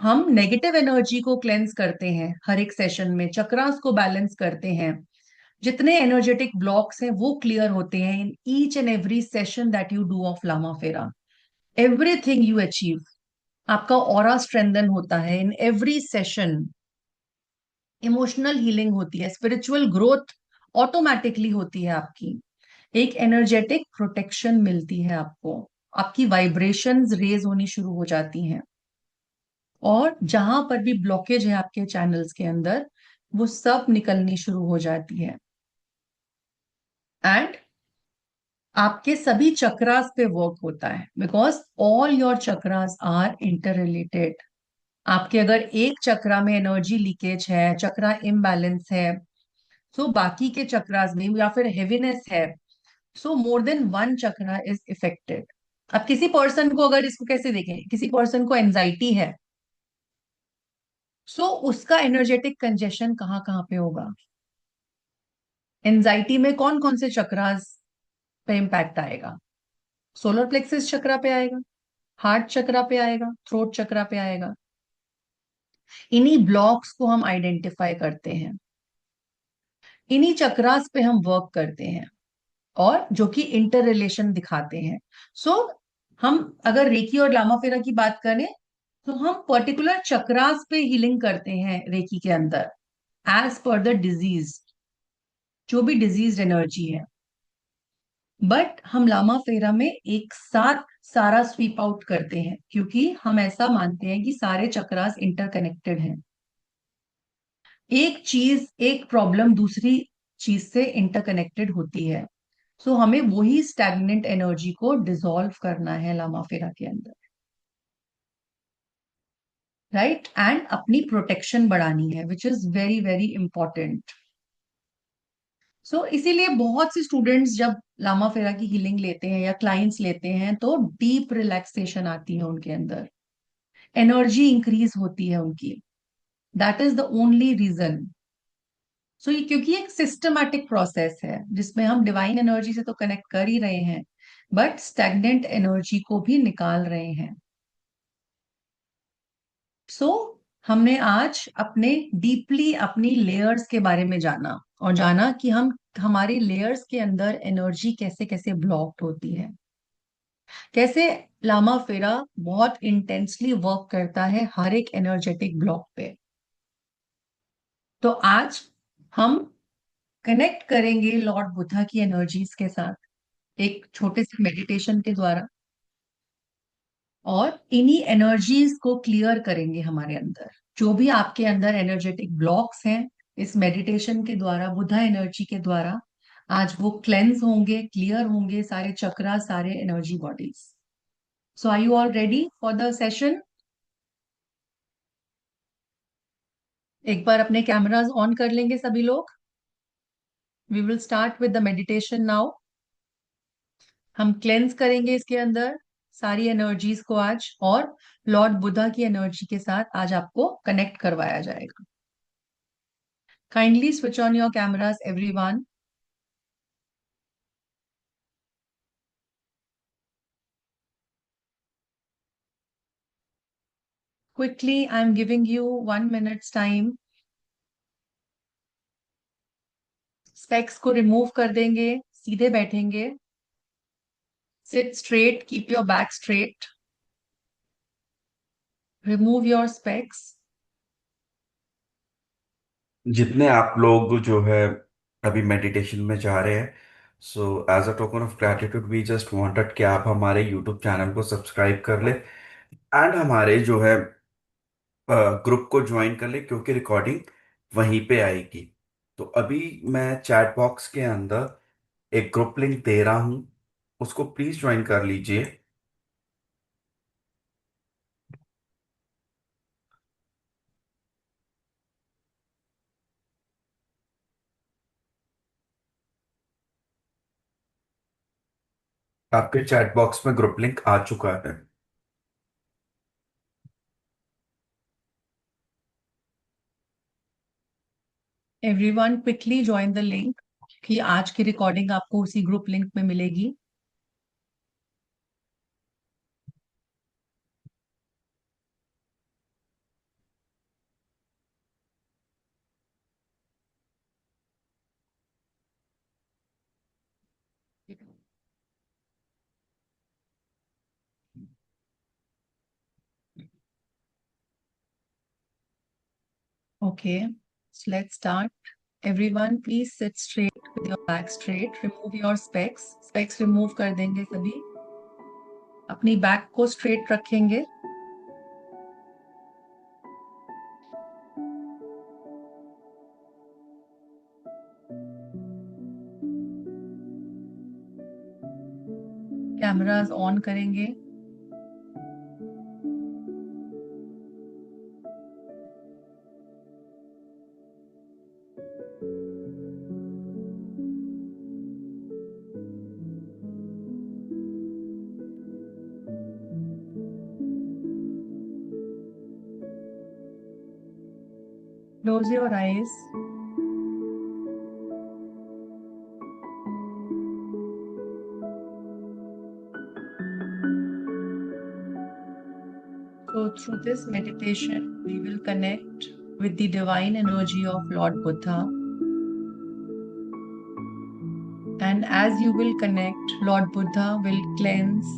हम नेगेटिव एनर्जी को क्लेंस करते हैं हर एक सेशन में, चक्रास को बैलेंस करते हैं, जितने एनर्जेटिक ब्लॉक्स हैं वो क्लियर होते हैं in each and every session that you do of Lama Fera. Everything you achieve, आपका ऑरा स्ट्रेंथन होता है in every session, emotional healing होती है, स्पिरिचुअल ग्रोथ ऑटोमेटिकली होती है आपकी, एक एनर्जेटिक प्रोटेक्शन मिलती है आपको, आपकी वाइब्रेशंस रेज होनी शुरू हो जाती हैं, और जहां पर भी ब्लॉकेज है आपके चैनल्स के अंदर वो सब निकलनी शुरू हो जाती है, एंड आपके सभी चक्रास पे वर्क होता है, because all your chakras are inter related. आपके अगर एक चक्रा में एनर्जी लीकेज है, चक्रा इम्बैलेंस है, सो बाकी के चक्रास में, या फिर हेवीनेस है, so more than one chakra is affected. अब किसी पर्सन को, अगर इसको कैसे देखें, किसी पर्सन को एंजाइटी है, सो उसका एनर्जेटिक कंजेशन कहाँ कहाँ पे होगा, एंजाइटी में कौन कौन से चक्रास पे इम्पैक्ट आएगा, सोलर प्लेक्सिस चक्रा पे आएगा, हार्ट चक्रा पे आएगा, थ्रोट चक्रा पे आएगा। इन्हीं ब्लॉक्स को हम आइडेंटिफाई करते हैं, इन्हीं चक्रास पे हम वर्क करते हैं, और जो कि इंटर रिलेशन दिखाते हैं। सो हम अगर रेकी और लामा फेरा की बात करें, तो हम पर्टिकुलर चक्रास पे हीलिंग करते हैं रेकी के अंदर, एज पर द डिजीज, जो भी डिजीज एनर्जी है। बट हम लामा फेरा में एक साथ सारा स्वीप आउट करते हैं, क्योंकि हम ऐसा मानते हैं कि सारे चक्रास इंटरकनेक्टेड हैं, एक चीज, एक प्रॉब्लम दूसरी चीज से इंटरकनेक्टेड होती है। हमें वही स्टैग्नेंट एनर्जी को डिसॉल्व करना है लामा फेरा के अंदर, राइट, एंड अपनी प्रोटेक्शन बढ़ानी है, which is very very important. इसीलिए बहुत से स्टूडेंट्स जब लामा फेरा की हीलिंग लेते हैं या क्लाइंट्स लेते हैं तो डीप रिलैक्सेशन आती है उनके अंदर, एनर्जी इंक्रीज होती है उनकी, that is the only reason. ये क्योंकि एक सिस्टमैटिक प्रोसेस है जिसमें हम डिवाइन एनर्जी से तो कनेक्ट कर ही रहे हैं, बट स्टैग्नेंट एनर्जी को भी निकाल रहे हैं। सो हमने आज अपने डीपली अपनी लेयर्स के बारे में जाना, और जाना कि हम हमारे लेयर्स के अंदर एनर्जी कैसे कैसे ब्लॉक्ड होती है, कैसे लामा फेरा बहुत इंटेंसली वर्क करता है हर एक एनर्जेटिक ब्लॉक पे। तो आज हम कनेक्ट करेंगे लॉर्ड बुद्धा की एनर्जीज के साथ, एक छोटे से मेडिटेशन के द्वारा। और इन्हीं एनर्जीज को क्लियर करेंगे हमारे अंदर। जो भी आपके अंदर एनर्जेटिक ब्लॉक्स हैं, इस मेडिटेशन के द्वारा, बुद्धा एनर्जी के द्वारा आज वो क्लेंस होंगे, क्लियर होंगे, सारे चक्रा, सारे energy bodies. So are you all ready for the session? एक बार अपने कैमरास ऑन कर लेंगे सभी लोग। We will start with the meditation now. हम क्लेंस करेंगे इसके अंदर सारी एनर्जीज को आज, और लॉर्ड बुद्धा की एनर्जी के साथ आज आपको कनेक्ट करवाया जाएगा। Kindly switch on your cameras everyone. Quickly, I am giving you 1 minutes time. Specs को रिमूव कर देंगे, सीधे बैठेंगे। Seat straight, keep your back straight, remove your specs. जितने आप लोग जो है अभी मेडिटेशन में जा रहे हैं, so as a token of gratitude we just wanted कि आप हमारे यूट्यूब चैनल को सब्सक्राइब कर ले एंड हमारे जो है ग्रुप को ज्वाइन कर ले, क्योंकि रिकॉर्डिंग वहीं पे आएगी। तो अभी मैं चैट बॉक्स के अंदर एक ग्रुप लिंक दे रहा हूँ, उसको प्लीज ज्वाइन कर लीजिए। आपके चैट बॉक्स में ग्रुप लिंक आ चुका है। Everyone quickly join the link, कि आज की रिकॉर्डिंग आपको उसी ग्रुप लिंक में मिलेगी। Okay, so let's start. Everyone, please sit straight with your back straight. Remove your specs. Specs remove कर देंगे सभी। अपनी बैक को स्ट्रेट रखेंगे। कैमरास ऑन करेंगे। Close your eyes. So through this meditation, we will connect with the divine energy of Lord Buddha. And as you will connect, Lord Buddha will cleanse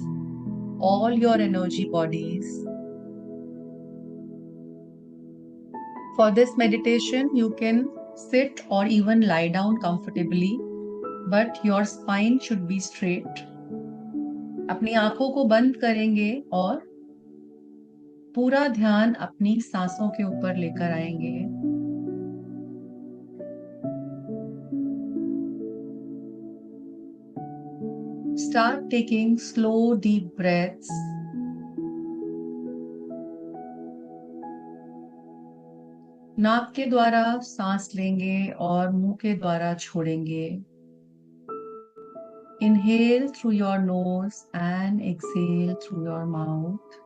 all your energy bodies. For this meditation, you can sit or even lie down comfortably, but your spine should be straight. अपनी आंखों को बंद करेंगे और पूरा ध्यान अपनी सांसों के ऊपर लेकर आएंगे। Start taking slow, deep breaths. नाक के द्वारा सांस लेंगे और मुंह के द्वारा छोड़ेंगे। Inhale through your nose and exhale through your mouth.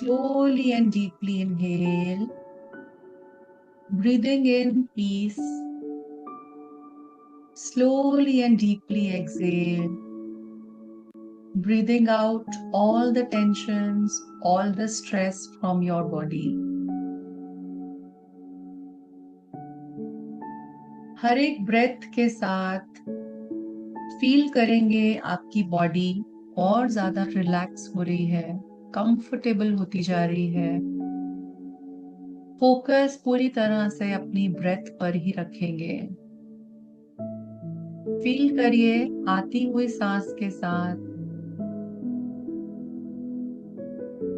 Slowly and deeply inhale, breathing in peace. Slowly and deeply exhale, breathing out all the tensions, all the stress from your body. हर एक breath के साथ feel करेंगे आपकी body और ज्यादा relax हो रही है, कंफर्टेबल होती जा रही है। फोकस पूरी तरह से अपनी ब्रेथ पर ही रखेंगे। फील करिए आती हुई सांस के साथ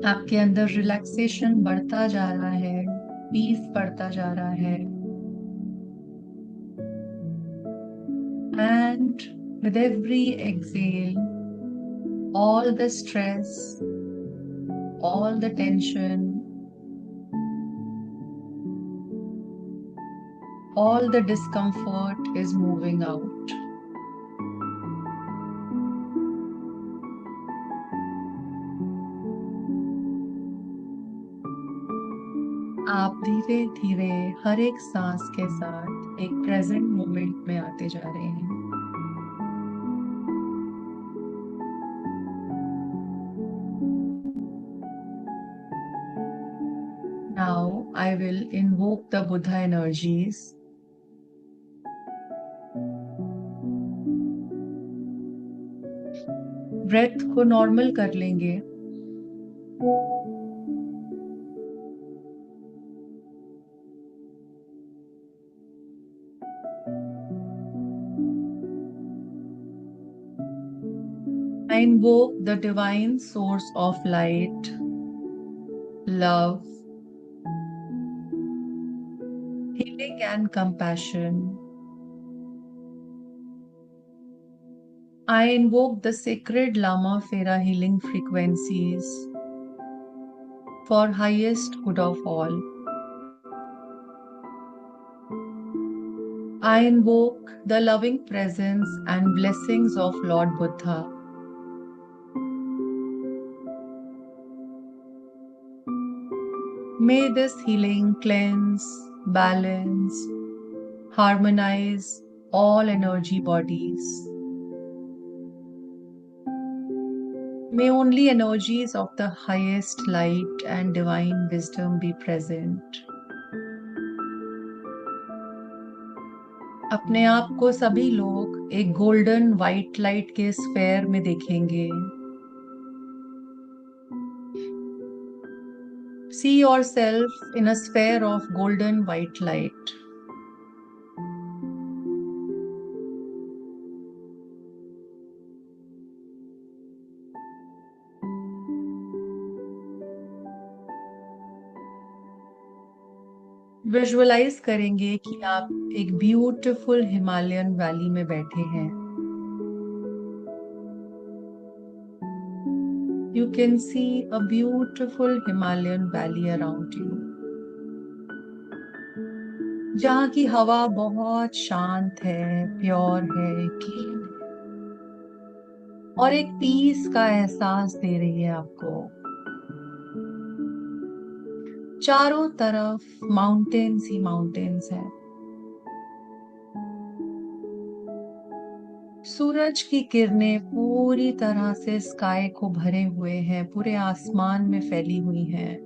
आपके अंदर रिलैक्सेशन बढ़ता जा रहा है, पीस बढ़ता जा रहा है। And with every exhale, all the stress, all the tension, all the discomfort is moving out. आप धीरे धीरे हर एक सांस के साथ एक प्रेजेंट मोमेंट में आते जा रहे हैं। Now I will invoke the Buddha energies. Breath को नॉर्मल कर लेंगे। I invoke the divine source of light, love, healing and compassion. I invoke the sacred Lama Fera healing frequencies for highest good of all. I invoke the loving presence and blessings of Lord Buddha. May this healing cleanse, balance, harmonize all energy bodies. May only energies of the highest light and divine wisdom be present. अपने आप को सभी लोग एक golden white light के sphere में देखेंगे। See yourself in a sphere of golden white light. Visualise करेंगे कि आप एक ब्यूटीफुल हिमालयन वैली में बैठे हैं। You can see a beautiful Himalayan valley around you, जहाँ की हवा बहुत शांत है, प्योर है, क्लीन है और एक पीस का एहसास दे रही है आपको। चारों तरफ माउंटेन्स ही माउंटेन्स है। सूरज की किरणें पूरी तरह से स्काई को भरे हुए हैं, पूरे आसमान में फैली हुई हैं।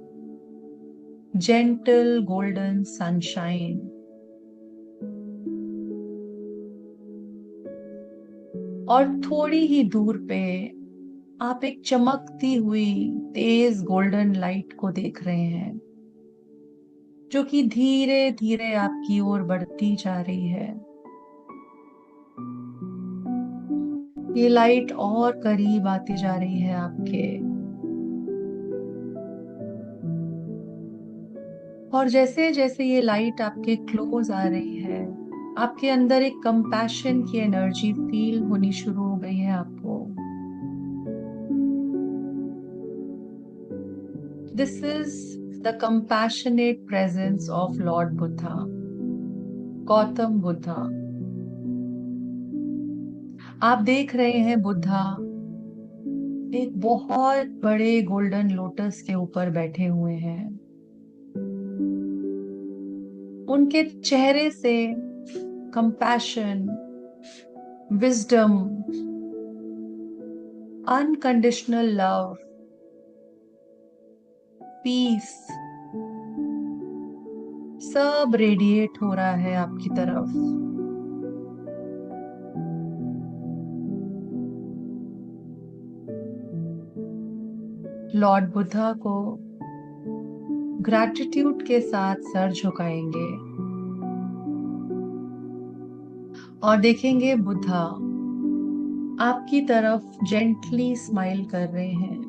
Gentle golden sunshine. और थोड़ी ही दूर पे आप एक चमकती हुई तेज गोल्डन लाइट को देख रहे हैं, जो कि धीरे धीरे आपकी ओर बढ़ती जा रही है। ये लाइट और करीब आती जा रही है आपके, और जैसे जैसे ये लाइट आपके क्लोज आ रही है, आपके अंदर एक कंपैशन की एनर्जी फील होनी शुरू हो गई है आपको। This is the compassionate presence of Lord Buddha, Gautam Buddha. आप देख रहे हैं बुद्धा एक बहुत बड़े गोल्डन लोटस के ऊपर बैठे हुए हैं। उनके चेहरे से compassion, wisdom, unconditional love, peace सब रेडिएट हो रहा है आपकी तरफ। लॉर्ड बुद्धा को ग्रैटिट्यूड के साथ सर झुकाएंगे और देखेंगे बुद्धा आपकी तरफ जेंटली स्माइल कर रहे हैं।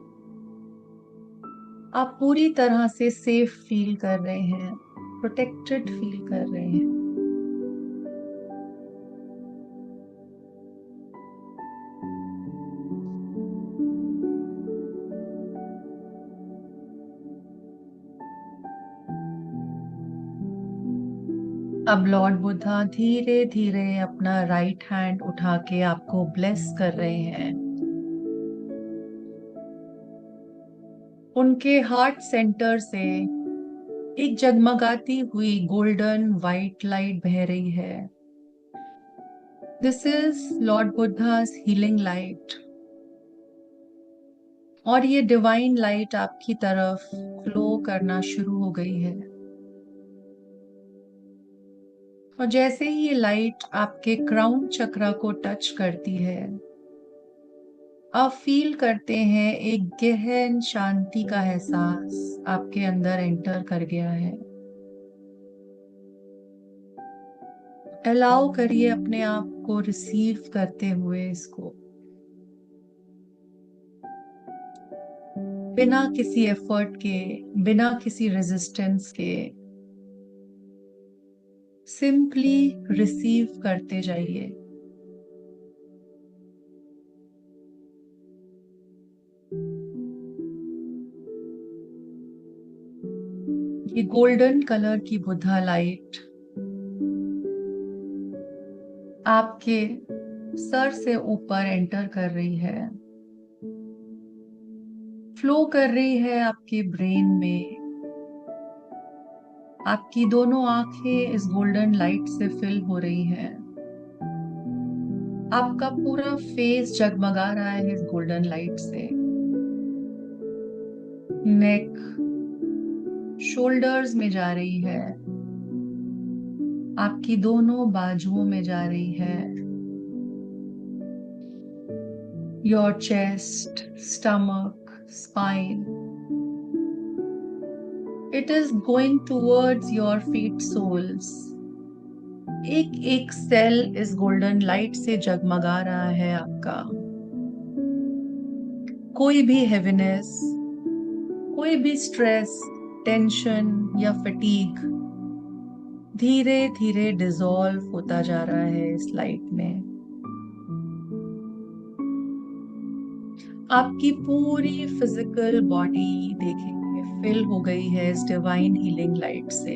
आप पूरी तरह से सेफ फील कर रहे हैं, प्रोटेक्टेड फील कर रहे हैं। अब लॉर्ड बुद्धा धीरे धीरे अपना राइट हैंड उठा के आपको ब्लेस कर रहे हैं। उनके हार्ट सेंटर से एक जगमगाती हुई गोल्डन वाइट लाइट बह रही है। This is Lord Buddha's healing light. और ये डिवाइन लाइट आपकी तरफ फ्लो करना शुरू हो गई है। और जैसे ही ये लाइट आपके क्राउन चक्रा को टच करती है, आप फील करते हैं एक गहन शांति का एहसास आपके अंदर एंटर कर गया है। अलाउ करिए अपने आप को रिसीव करते हुए इसको, बिना किसी एफर्ट के, बिना किसी रेजिस्टेंस के, सिंपली रिसीव करते जाइए। ये गोल्डन कलर की बुद्धा लाइट आपके सर से ऊपर एंटर कर रही है, फ्लो कर रही है आपके ब्रेन में। आपकी दोनों आंखें इस गोल्डन लाइट से फिल हो रही हैं। आपका पूरा फेस जगमगा रहा है इस गोल्डन लाइट से। नेक शोल्डर्स में जा रही है, आपकी दोनों बाजुओं में जा रही है। Your chest, stomach, spine, it is going towards your feet soles. एक एक सेल इस गोल्डन लाइट से जगमगा रहा है आपका। कोई भी हेवीनेस, कोई भी स्ट्रेस, टेंशन या फटीग धीरे धीरे डिसॉल्व होता जा रहा है इस लाइट में। आपकी पूरी फिजिकल बॉडी देखेंगे फिल हो गई है इस डिवाइन हीलिंग लाइट से।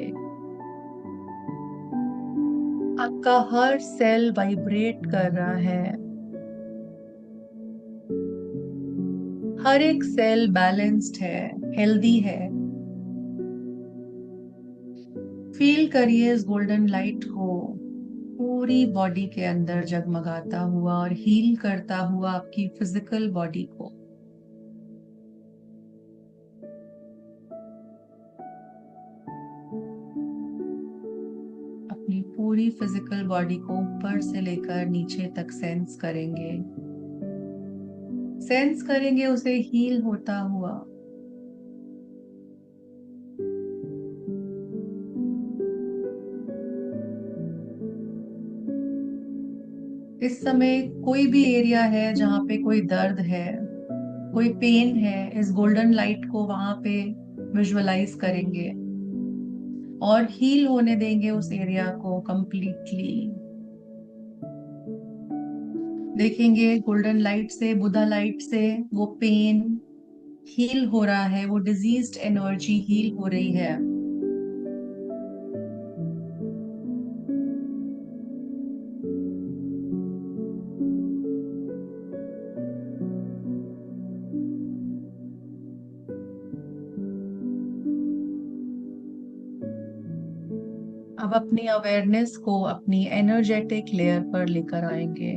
आपका हर सेल वाइब्रेट कर रहा है, हर एक सेल बैलेंस्ड है, हेल्दी है। फील करिए इस गोल्डन लाइट को पूरी बॉडी के अंदर जगमगाता हुआ और हील करता हुआ आपकी फिजिकल बॉडी को। अपनी पूरी फिजिकल बॉडी को ऊपर से लेकर नीचे तक सेंस करेंगे, सेंस करेंगे उसे हील होता हुआ। इस समय कोई भी एरिया है जहां पे कोई दर्द है, कोई पेन है, इस गोल्डन लाइट को वहां पे विजुअलाइज करेंगे और हील होने देंगे उस एरिया को कंप्लीटली। देखेंगे गोल्डन लाइट से, बुधा लाइट से वो पेन हील हो रहा है, वो डिजीज्ड एनर्जी हील हो रही है। अब अपनी अवेयरनेस को अपनी एनर्जेटिक लेयर पर लेकर आएंगे,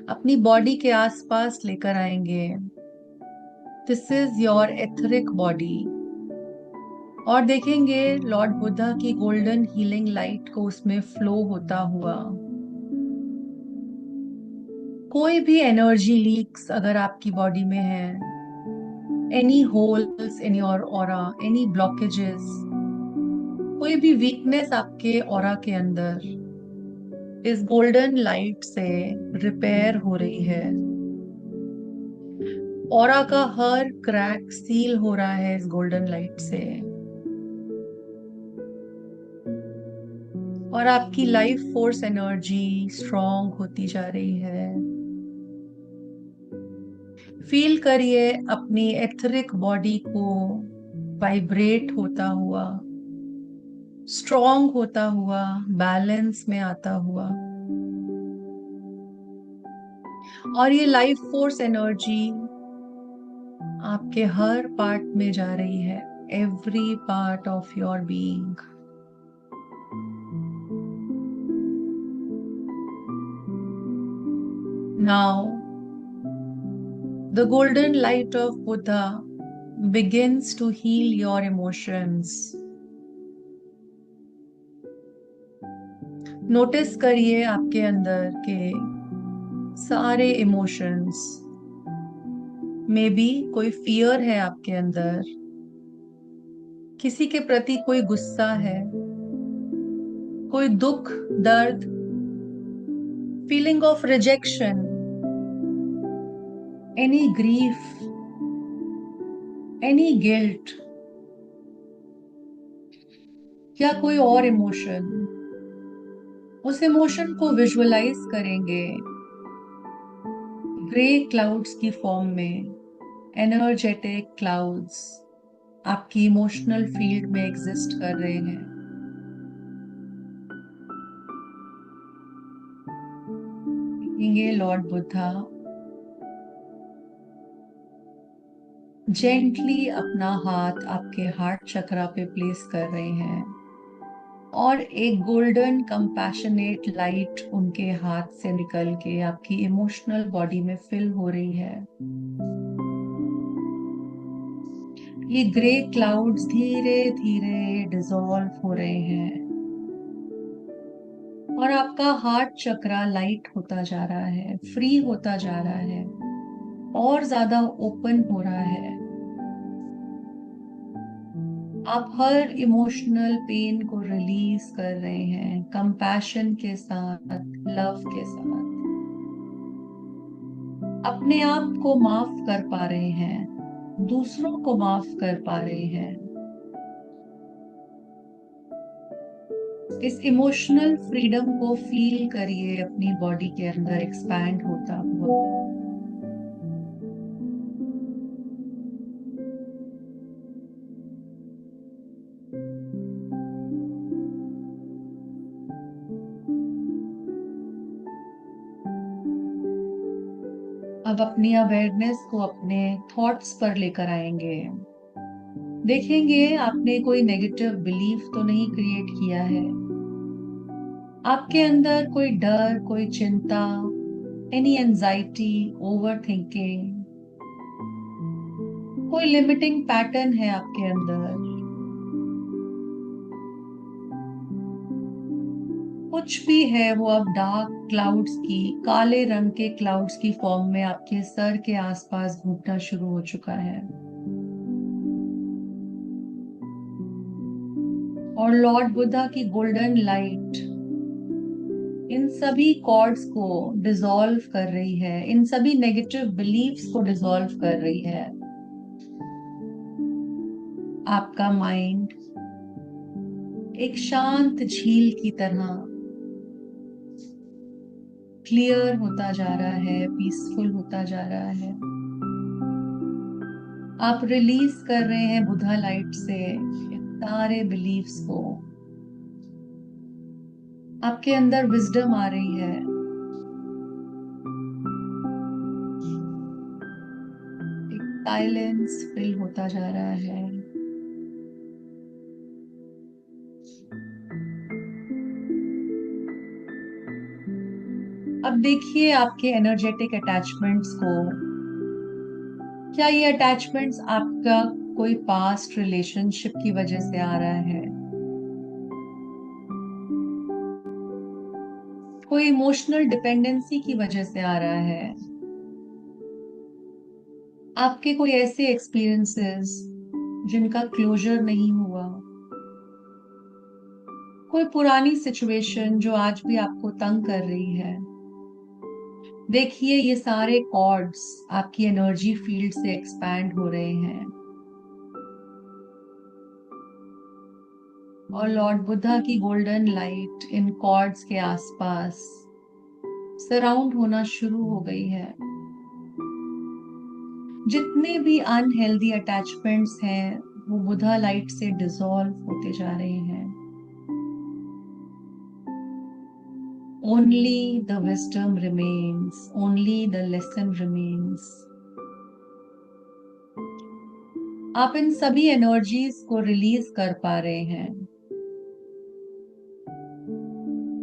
अपनी बॉडी के आसपास लेकर आएंगे। This is your etheric body. और देखेंगे लॉर्ड बुद्धा की गोल्डन हीलिंग लाइट को उसमें फ्लो होता हुआ। कोई भी एनर्जी लीक्स अगर आपकी बॉडी में है, any holes in your aura, any blockages, कोई भी वीकनेस आपके ऑरा के अंदर इस गोल्डन लाइट से रिपेयर हो रही है। ऑरा का हर क्रैक सील हो रहा है इस गोल्डन लाइट से, और आपकी लाइफ फोर्स एनर्जी स्ट्रॉन्ग होती जा रही है। फील करिए अपनी एथरिक बॉडी को वाइब्रेट होता हुआ, स्ट्रॉन्ग होता हुआ, बैलेंस में आता हुआ, और ये लाइफ फोर्स एनर्जी आपके हर पार्ट में जा रही है, every part of your being. Now the golden light of Buddha begins to heal your emotions. Notice करिए आपके अंदर के सारे इमोशंस। मे बी कोई फियर है आपके अंदर, किसी के प्रति कोई गुस्सा है, कोई दुख, दर्द, feeling of rejection, any grief, any guilt, या कोई और इमोशन। उस इमोशन को विजुअलाइज करेंगे ग्रे क्लाउड्स की फॉर्म में, एनर्जेटिक क्लाउड्स आपकी इमोशनल फील्ड में एग्जिस्ट कर रहे हैं। ये लॉर्ड बुद्धा जेंटली अपना हाथ आपके हार्ट चक्रा पे प्लेस कर रहे हैं, और एक गोल्डन कंपैशनेट लाइट उनके हाथ से निकल के आपकी इमोशनल बॉडी में फिल हो रही है। ये ग्रे क्लाउड्स धीरे धीरे डिसॉल्व हो रहे हैं, और आपका हार्ट चक्रा लाइट होता जा रहा है, फ्री होता जा रहा है, और ज्यादा ओपन हो रहा है। आप हर इमोशनल पेन को रिलीज कर रहे हैं, कंपैशन के साथ, लव के साथ। अपने आप को माफ कर पा रहे हैं, दूसरों को माफ कर पा रहे हैं। इस इमोशनल फ्रीडम को फील करिए अपनी बॉडी के अंदर एक्सपैंड होता हुआ। अब अपनी अवेयरनेस को अपने थॉट्स पर लेकर आएंगे। देखेंगे आपने कोई नेगेटिव बिलीफ तो नहीं क्रिएट किया है। आपके अंदर कोई डर, कोई चिंता, एनी एंजाइटी, ओवर थिंकिंग, कोई लिमिटिंग पैटर्न है आपके अंदर, कुछ भी है वो अब डार्क क्लाउड्स की, काले रंग के क्लाउड्स की फॉर्म में आपके सर के आसपास घूमना शुरू हो चुका है। और लॉर्ड बुद्धा की गोल्डन लाइट इन सभी कॉर्ड्स को डिसॉल्व कर रही है, इन सभी नेगेटिव बिलीफ्स को डिसॉल्व कर रही है। आपका माइंड एक शांत झील की तरह क्लियर होता जा रहा है, पीसफुल होता जा रहा है। आप रिलीज कर रहे हैं बुद्धा लाइट से सारे बिलीफ्स को। आपके अंदर विजडम आ रही है, एक साइलेंस फिल होता जा रहा है। अब देखिए आपके एनर्जेटिक अटैचमेंट्स को। क्या ये अटैचमेंट्स आपका कोई पास्ट रिलेशनशिप की वजह से आ रहा है, कोई इमोशनल डिपेंडेंसी की वजह से आ रहा है? आपके कोई ऐसे एक्सपीरियंसेस जिनका क्लोजर नहीं हुआ, कोई पुरानी सिचुएशन जो आज भी आपको तंग कर रही है। देखिए ये सारे कॉर्ड्स आपकी एनर्जी फील्ड से एक्सपैंड हो रहे हैं और लॉर्ड बुद्धा की गोल्डन लाइट इन कॉर्ड्स के आसपास सराउंड होना शुरू हो गई है। जितने भी अनहेल्दी अटैचमेंट्स हैं वो बुधा लाइट से डिसॉल्व होते जा रहे हैं। Only the wisdom remains, only the lesson remains. आप इन सभी एनर्जीज को रिलीज कर पा रहे हैं,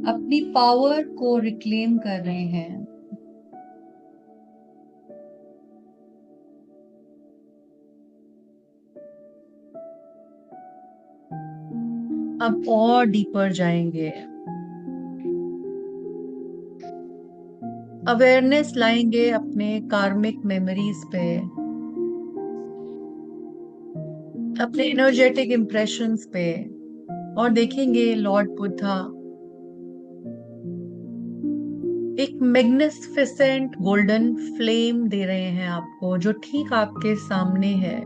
अपनी पावर को रिक्लेम कर रहे हैं। अब और डीपर जाएंगे, अवेयरनेस लाएंगे अपने कार्मिक मेमोरीज पे, अपने एनर्जेटिक इंप्रेशंस पे, और देखेंगे लॉर्ड बुद्धा एक मैग्निफिसेंट गोल्डन फ्लेम दे रहे हैं आपको, जो ठीक आपके सामने है।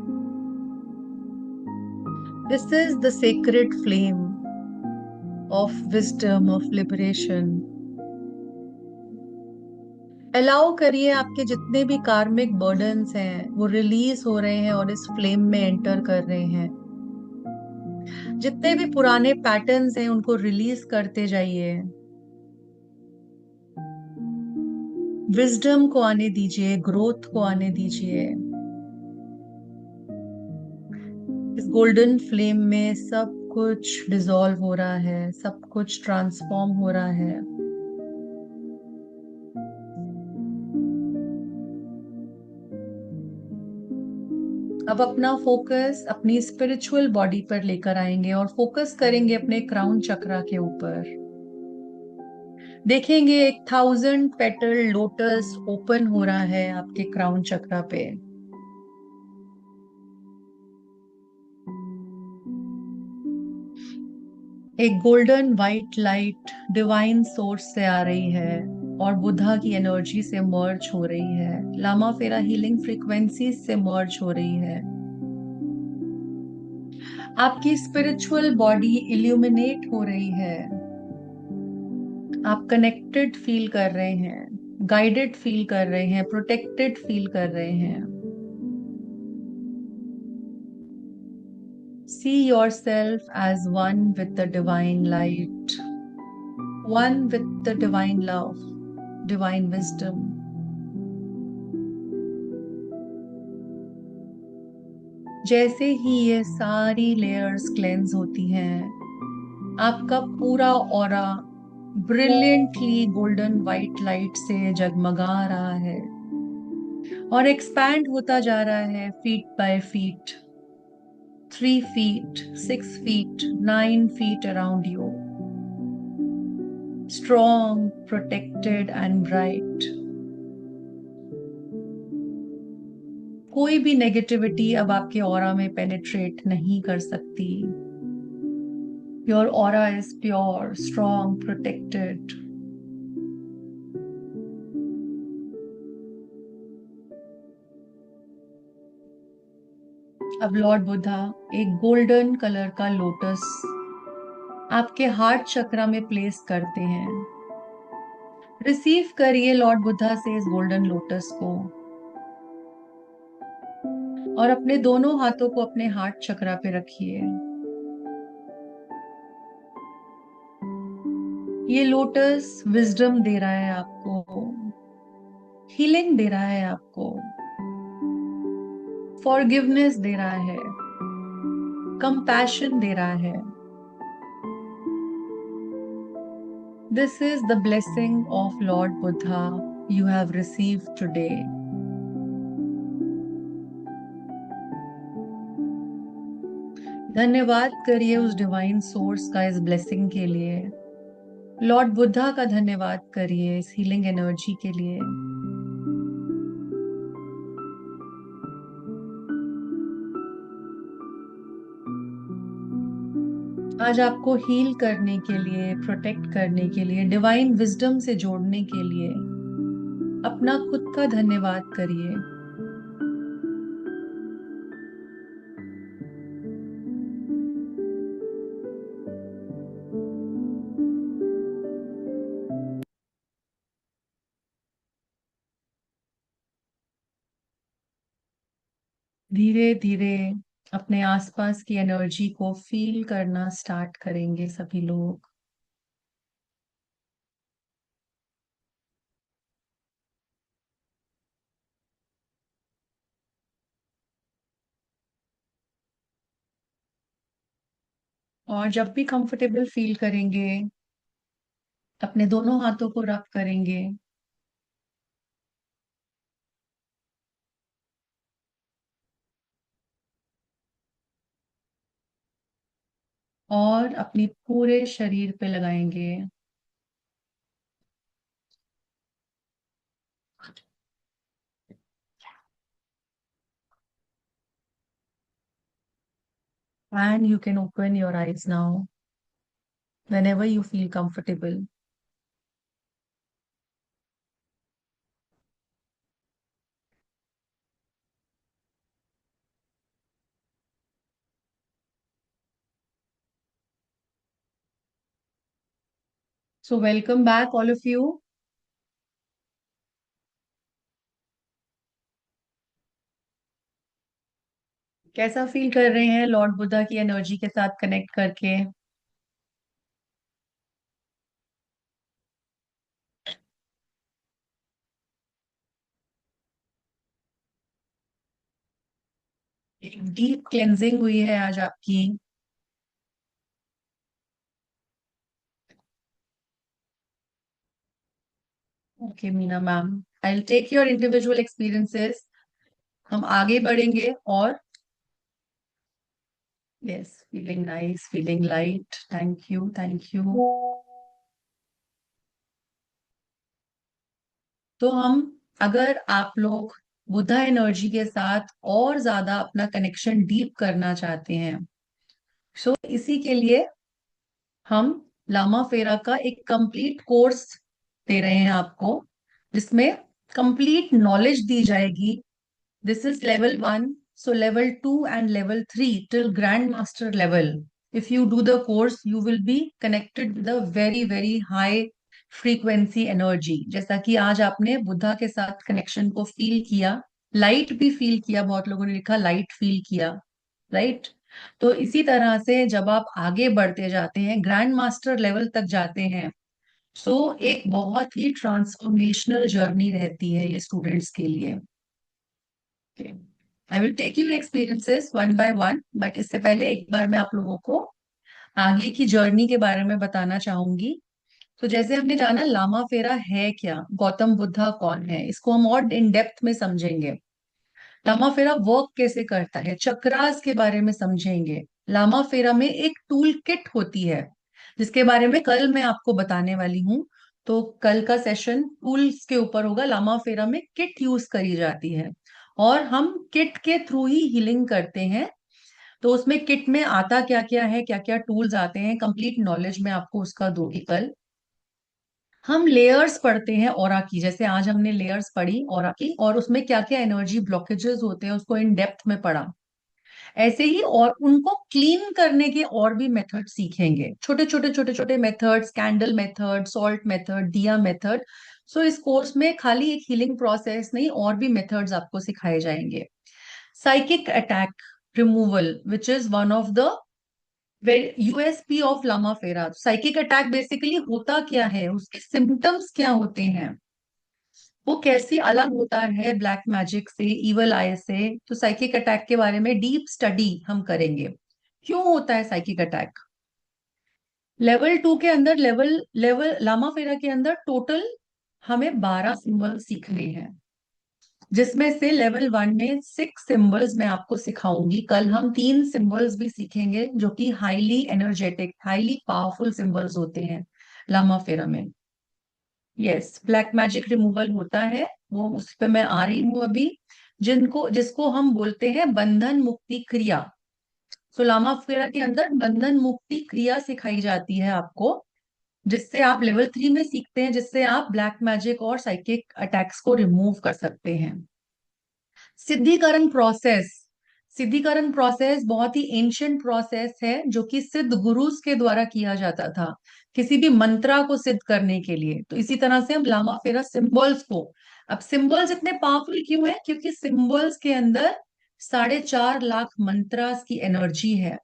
This is the sacred flame of wisdom, of liberation. Allow करिए आपके जितने भी कार्मिक बर्डन्स हैं वो रिलीज हो रहे हैं और इस फ्लेम में एंटर कर रहे हैं। जितने भी पुराने पैटर्न्स हैं उनको रिलीज करते जाइए। विजडम को आने दीजिए, ग्रोथ को आने दीजिए। इस गोल्डन फ्लेम में सब कुछ डिसॉल्व हो रहा है, सब कुछ ट्रांसफॉर्म हो रहा है। अब अपना फोकस अपनी स्पिरिचुअल बॉडी पर लेकर आएंगे और फोकस करेंगे अपने क्राउन चक्रा के ऊपर। देखेंगे एक 1000 पेटल लोटस ओपन हो रहा है आपके क्राउन चक्रा पे। एक golden white light divine source से आ रही है और बुद्धा की एनर्जी से मर्ज हो रही है, लामा फेरा हीलिंग फ्रीक्वेंसी से मर्ज हो रही है। आपकी स्पिरिचुअल बॉडी इल्यूमिनेट हो रही है। आप कनेक्टेड फील कर रहे हैं, गाइडेड फील कर रहे हैं, प्रोटेक्टेड फील कर रहे हैं। See yourself as one with the divine light, one with the divine love, divine wisdom. जैसे ही ये सारी लेयर्स क्लेंज होती हैं, आपका पूरा aura brilliantly golden white light से जगमगा रहा है और एक्सपैंड होता जा रहा है feet by feet, 3 feet, 6 feet, 9 feet around you. Strong, protected and bright. कोई भी नेगेटिविटी अब आपके ऑरा में पेनिट्रेट नहीं कर सकती। Your aura is pure, strong, protected. अब लॉर्ड बुद्धा एक गोल्डन कलर का लोटस आपके हार्ट चक्रा में प्लेस करते हैं। रिसीव करिए लॉर्ड बुद्धा से इस गोल्डन लोटस को और अपने दोनों हाथों को अपने हार्ट चक्रा पे रखिए। ये लोटस विजडम दे रहा है आपको, हीलिंग दे रहा है आपको, फॉरगिवनेस दे रहा है, कंपैशन दे रहा है। This is the blessing of Lord Buddha you have received today. धन्यवाद करिए उस डिवाइन सोर्स का इस ब्लेसिंग के लिए। लॉर्ड बुद्धा का धन्यवाद करिए इस हीलिंग एनर्जी के लिए। आज आपको हील करने के लिए, प्रोटेक्ट करने के लिए, डिवाइन विजडम से जोड़ने के लिए अपना खुद का धन्यवाद करिए। धीरे धीरे अपने आसपास की एनर्जी को फील करना स्टार्ट करेंगे सभी लोग। और जब भी कंफर्टेबल फील करेंगे, अपने दोनों हाथों को रब करेंगे और अपनी पूरे शरीर पे लगाएंगे। And you can open your eyes now whenever you feel comfortable. So welcome back all of you. कैसा फील कर रहे हैं लॉर्ड बुद्धा की एनर्जी के साथ कनेक्ट करके? एक डीप क्लेंजिंग हुई है आज आपकी। Okay Meena ma'am, I will take your individual experiences. हम आगे बढ़ेंगे और yes, feeling nice, feeling light, thank you, thank you. तो हम, अगर आप लोग बुद्धा एनर्जी के साथ और ज्यादा अपना कनेक्शन डीप करना चाहते हैं, सो इसी के लिए हम लामा फेरा का एक कंप्लीट कोर्स दे रहे हैं आपको, जिसमें कंप्लीट नॉलेज दी जाएगी। This is level 1, so level 2 and level 3 till grandmaster level. If you do the course, you will be connected with a very very high frequency energy. जैसा कि आज आपने बुद्धा के साथ कनेक्शन को फील किया, लाइट भी फील किया, बहुत लोगों ने लिखा लाइट फील किया, राइट? तो इसी तरह से जब आप आगे बढ़ते जाते हैं, ग्रैंड मास्टर लेवल तक जाते हैं, सो एक बहुत ही ट्रांसफॉर्मेशनल जर्नी रहती है ये स्टूडेंट्स के लिए। I will take you experiences one by one, but इससे पहले एक बार मैं आप लोगों को आगे की जर्नी के बारे में बताना चाहूंगी। तो जैसे हमने जाना लामा फेरा है क्या, गौतम बुद्धा कौन है, इसको हम और इन डेप्थ में समझेंगे। लामा फेरा वर्क कैसे करता है, चक्रास के बारे में समझेंगे। लामा फेरा में एक टूल किट होती है, जिसके बारे में कल मैं आपको बताने वाली हूँ। तो कल का सेशन टूल्स के ऊपर होगा। लामा फेरा में किट यूज करी जाती है और हम किट के थ्रू ही हीलिंग करते हैं। तो उसमें किट में आता क्या क्या है, क्या क्या टूल्स आते हैं, कंप्लीट नॉलेज मैं आपको उसका दूंगी कल। हम लेयर्स पढ़ते हैं ऑरा की, जैसे आज हमने लेयर्स पढ़ी ऑरा की, और उसमें क्या क्या एनर्जी ब्लॉकेजेस होते हैं उसको इन डेप्थ में पढ़ा। ऐसे ही और उनको क्लीन करने के और भी मेथड सीखेंगे, छोटे छोटे छोटे छोटे methods, candle method, salt method, दिया मेथड। सो इस कोर्स में खाली एक हीलिंग प्रोसेस नहीं, और भी मेथड्स आपको सिखाए जाएंगे। Psychic attack removal, which is one of the USP of Lama Fera. Psychic attack basically होता क्या है, उसके सिम्टम्स क्या होते हैं, वो कैसे अलग होता है ब्लैक मैजिक से, इवल आई से। तो साइकिक अटैक के बारे में डीप स्टडी हम करेंगे, क्यों होता है साइकिक अटैक। लेवल 2 के अंदर, लेवल लेवल लामा फेरा के अंदर टोटल हमें 12 सिंबल सीखने हैं, जिसमें से लेवल 1 में 6 सिंबल्स मैं आपको सिखाऊंगी। कल हम 3 सिंबल्स भी सीखेंगे जो कि highly energetic, highly powerful symbols होते हैं लामा फेरा में। यस, ब्लैक मैजिक रिमूवल होता है, वो उस पे मैं आ रही हूँ अभी। जिसको हम बोलते हैं बंधन मुक्ति क्रिया। सो लामा फेरा के अंदर बंधन मुक्ति क्रिया सिखाई जाती है आपको, जिससे आप लेवल 3 में सीखते हैं, जिससे आप ब्लैक मैजिक और साइकिक अटैक्स को रिमूव कर सकते हैं। सिद्धिकरण प्रोसेस, सिद्धिकरण प्रोसेस बहुत ही एंशियंट प्रोसेस है जो कि सिद्ध गुरुज के द्वारा किया जाता था किसी भी मंत्रा को सिद्ध करने के लिए। तो इसी तरह से हम लामा फेरा सिंबल्स को, अब सिंबल्स इतने पावरफुल क्यों है, क्योंकि सिंबल्स के अंदर 4.5 लाख मंत्रास की एनर्जी है,